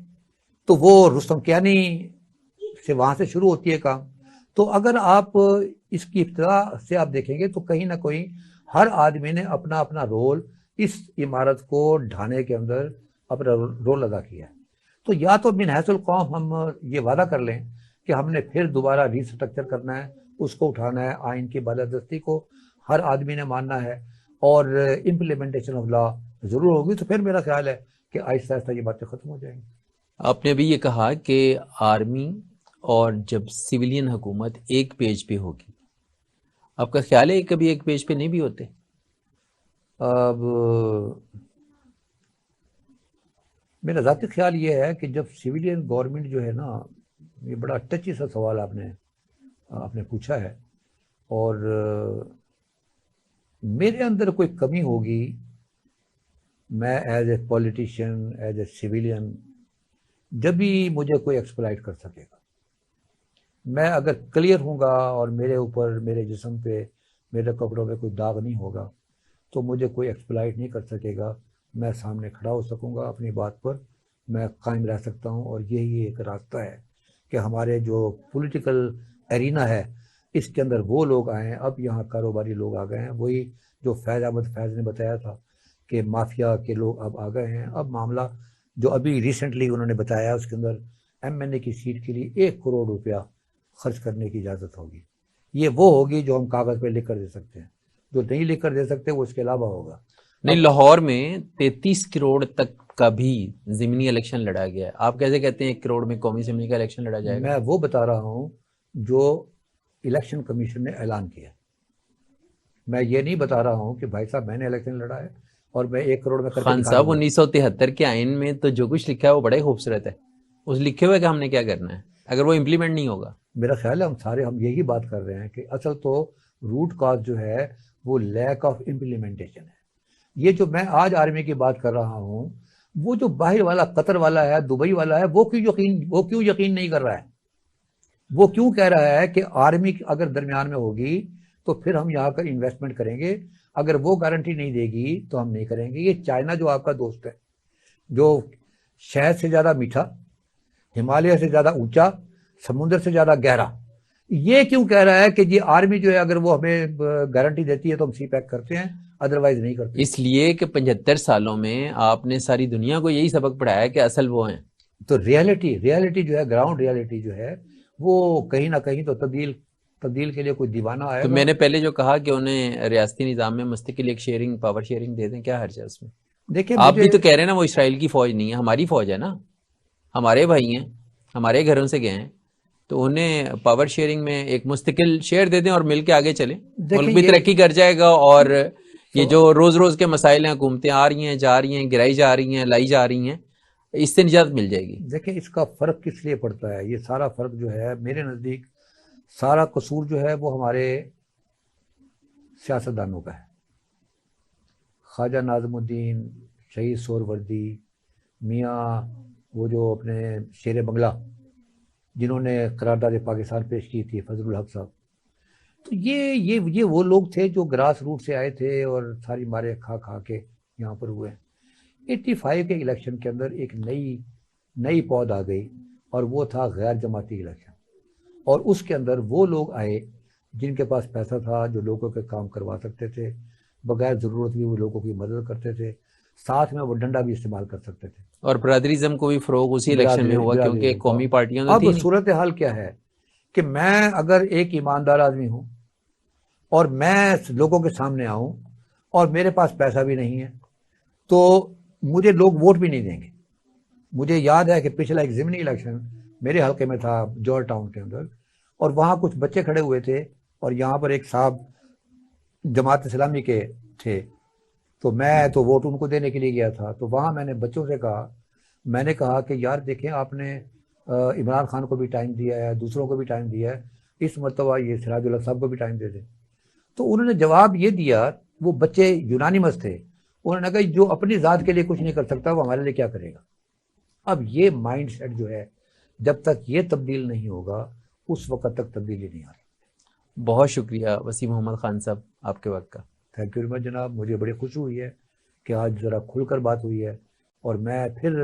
تو وہ رستم کیانی سے وہاں سے شروع ہوتی ہے کام. تو اگر آپ اس کی ابتدا سے آپ دیکھیں گے تو کہیں نہ کہیں ہر آدمی نے اپنا اپنا رول اس عمارت کو ڈھانے کے اندر اپنا رول ادا کیا ہے. تو یا تو من حیث القوم ہم یہ وعدہ کر لیں کہ ہم نے پھر دوبارہ ری اسٹرکچر کرنا ہے, اس کو اٹھانا ہے, آئین کی بالادستی کو ہر آدمی نے ماننا ہے, اور امپلیمنٹیشن آف لا ضرور ہوگی. تو پھر میرا خیال ہے کہ آہستہ آہستہ یہ باتیں ختم ہو جائیں گی. آپ نے ابھی یہ کہا کہ آرمی اور جب سویلین حکومت ایک پیج پہ ہوگی, آپ کا خیال ہے کبھی ایک پیج پہ نہیں بھی ہوتے؟ اب میرا ذاتی خیال یہ ہے کہ جب سویلین گورنمنٹ جو ہے نا, یہ بڑا ٹچی سا سوال آپ نے پوچھا ہے, اور میرے اندر کوئی کمی ہوگی, میں as a politician as a civilian جب بھی مجھے کوئی ایکسپلائٹ کر سکے گا. میں اگر کلیئر ہوں گا اور میرے اوپر میرے جسم پہ میرے کپڑوں پہ کوئی داغ نہیں ہوگا تو مجھے کوئی ایکسپلائٹ نہیں کر سکے گا. میں سامنے کھڑا ہو سکوں گا, اپنی بات پر میں قائم رہ سکتا ہوں. اور یہی ایک راستہ ہے کہ ہمارے جو پولیٹیکل ایرینا ہے اس کے اندر وہ لوگ آئے ہیں. اب یہاں کاروباری لوگ آ گئے ہیں, وہی جو فیض احمد فیض نے بتایا تھا کہ مافیا کے لوگ اب آ گئے ہیں. اب معاملہ جو ابھی ریسنٹلی انہوں نے بتایا اس کے اندر MNA کی سیٹ کے لیے 1 کروڑ روپیہ خرچ کرنے کی اجازت ہوگی. یہ وہ ہوگی جو ہم کاغذ پہ لکھ کر دے سکتے ہیں, جو نہیں لکھ کر دے سکتے وہ اس کے علاوہ ہوگا. نہیں, لاہور میں 33 کروڑ تک کا بھی ضمنی الیکشن لڑا گیا ہے. آپ کیسے کہتے ہیں 1 کروڑ میں قومی اسمبلی کا الیکشن لڑا جائے گا؟ میں وہ بتا رہا ہوں جو الیکشن کمیشن نے اعلان کیا. میں یہ نہیں بتا رہا ہوں کہ بھائی صاحب میں نے الیکشن لڑا ہے اور میں 1 کروڑ میں کر کے خان صاحب 1973 کے آئین میں تو جو کچھ لکھا ہے وہ بڑا ہی خوبصورت ہے. اس لکھے ہوئے کہ ہم نے کیا کرنا ہے اگر وہ امپلیمنٹ نہیں ہوگا. میرا خیال ہے ہم یہی بات کر رہے ہیں کہ اصل تو روٹ کاز جو ہے وہ لیک آف امپلیمنٹیشن ہے. یہ جو میں آج آرمی کی بات کر رہا ہوں, وہ جو باہر والا قطر والا ہے, دبئی والا ہے, وہ کیوں یقین نہیں کر رہا ہے؟ وہ کیوں کہہ رہا ہے کہ آرمی اگر درمیان میں ہوگی تو پھر ہم یہاں پر انویسٹمنٹ کریں گے, اگر وہ گارنٹی نہیں دے گی تو ہم نہیں کریں گے. یہ چائنا جو آپ کا دوست ہے, جو شہد سے زیادہ میٹھا, ہمالیہ سے زیادہ اونچا, سمندر سے زیادہ گہرا, یہ کیوں کہہ رہا ہے کہ یہ آرمی جو ہے اگر وہ ہمیں گارنٹی دیتی ہے تو ہم سی پیک کرتے ہیں, ادروائز نہیں کرتے. اس لیے کہ 75 سالوں میں آپ نے ساری دنیا کو یہی سبق پڑھایا کہ اصل وہ ہیں. تو ریالٹی جو ہے, گراؤنڈ ریالٹی جو ہے وہ کہیں نہ کہیں تو تبدیل کے لیے کوئی دیوانہ آئے. تو میں نے پہلے جو کہا کہ انہیں ریاستی نظام میں مستقل ایک پاور شیئرنگ دے دیں, کیا حرج ہے اس میں؟ دیکھیں آپ بھی تو کہہ رہے ہیں نا وہ اسرائیل کی فوج نہیں ہے, ہماری فوج ہے نا, ہمارے بھائی ہیں, ہمارے گھروں سے گئے ہیں, تو انہیں پاور شیئرنگ میں ایک مستقل شیئر دے دیں اور مل کے آگے چلیں, ملک بھی ترقی کر جائے گا اور یہ جو روز روز کے مسائل ہیں، حکومتیں آ رہی ہیں جا رہی ہیں، گرائی جا رہی ہیں، لائی جا رہی ہیں، اس سے نجات مل جائے گی؟ دیکھیں اس کا فرق کس لیے پڑتا ہے، یہ سارا فرق جو ہے میرے نزدیک سارا قصور جو ہے وہ ہمارے سیاستدانوں کا ہے. خواجہ ناظم الدین، شہید سہروردی، میاں وہ جو اپنے شیر بنگلہ جنہوں نے قرارداد پاکستان پیش کی تھی، فضل الحق صاحب، تو یہ وہ لوگ تھے جو گراس روٹ سے آئے تھے اور ساری مارے کھا کے یہاں پر ہوئے. 85 کے الیکشن کے اندر ایک نئی پود آ گئی اور وہ تھا غیر جماعتی الیکشن، اور اس کے اندر وہ لوگ آئے جن کے پاس پیسہ تھا، جو لوگوں کے کام کروا سکتے تھے، بغیر ضرورت بھی وہ لوگوں کی مدد کرتے تھے، ساتھ میں وہ ڈنڈا بھی استعمال کر سکتے تھے. اور برادریزم کو بھی فروغ اسی الیکشن میں ہوا، کیونکہ قومی پارٹیاں تو اب تھیں نہیں. صورتحال کیا ہے کہ میں اگر ایک ایماندار آدمی ہوں اور میں لوگوں کے سامنے آؤں اور میرے پاس پیسہ بھی نہیں ہے تو مجھے لوگ ووٹ بھی نہیں دیں گے. مجھے یاد ہے کہ پچھلا ایک ضمنی الیکشن میرے حلقے میں تھا جوہر ٹاؤن کے اندر، اور وہاں کچھ بچے کھڑے ہوئے تھے اور یہاں پر ایک صاحب جماعت اسلامی کے تھے، تو میں تو ووٹ ان کو دینے کے لیے گیا تھا. تو وہاں میں نے بچوں سے کہا، میں نے کہا کہ یار دیکھیں آپ نے عمران خان کو بھی ٹائم دیا ہے، دوسروں کو بھی ٹائم دیا ہے، اس مرتبہ یہ سراج الحق صاحب کو بھی ٹائم دے دیں. تو انہوں نے جواب یہ دیا، وہ بچے یونانیمس تھے، انہوں نے کہا جو اپنی ذات کے لیے کچھ نہیں کر سکتا وہ ہمارے لیے کیا کرے گا. اب یہ مائنڈ سیٹ جو ہے جب تک یہ تبدیل نہیں ہوگا اس وقت تک تبدیلی نہیں آ رہی. بہت شکریہ وسیم محمد خان صاحب آپ کے وقت کا. تھینک یو ویری مچ جناب، مجھے بڑی خوشی ہوئی ہے کہ آج ذرا کھل کر بات ہوئی ہے، اور میں پھر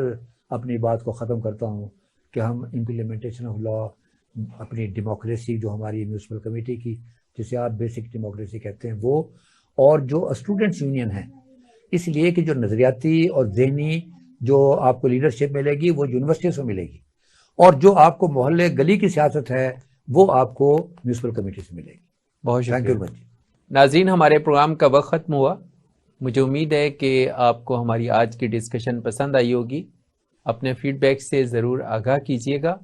اپنی بات کو ختم کرتا ہوں کہ ہم امپلیمنٹیشن آف لا، اپنی ڈیموکریسی جو ہماری میونسپل کمیٹی کی جسے آپ بیسک ڈیموکریسی کہتے ہیں وہ، اور جو اسٹوڈنٹس یونین ہے، اس لیے کہ جو نظریاتی اور ذہنی جو آپ کو لیڈرشپ ملے گی وہ یونیورسٹی سے ملے گی، اور جو آپ کو محلے گلی کی سیاست ہے وہ آپ کو میونسپل کمیٹی سے ملے گی. بہت تھینک شکریہ. You much. ناظرین ہمارے پروگرام کا وقت ختم ہوا. مجھے امید ہے کہ آپ کو ہماری آج کی ڈسکشن پسند آئی ہوگی. اپنے فیڈ بیک سے ضرور آگاہ کیجیے گا.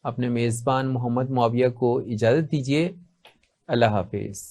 اپنے میزبان محمد معاویہ کو اجازت دیجیے. اللہ حافظ.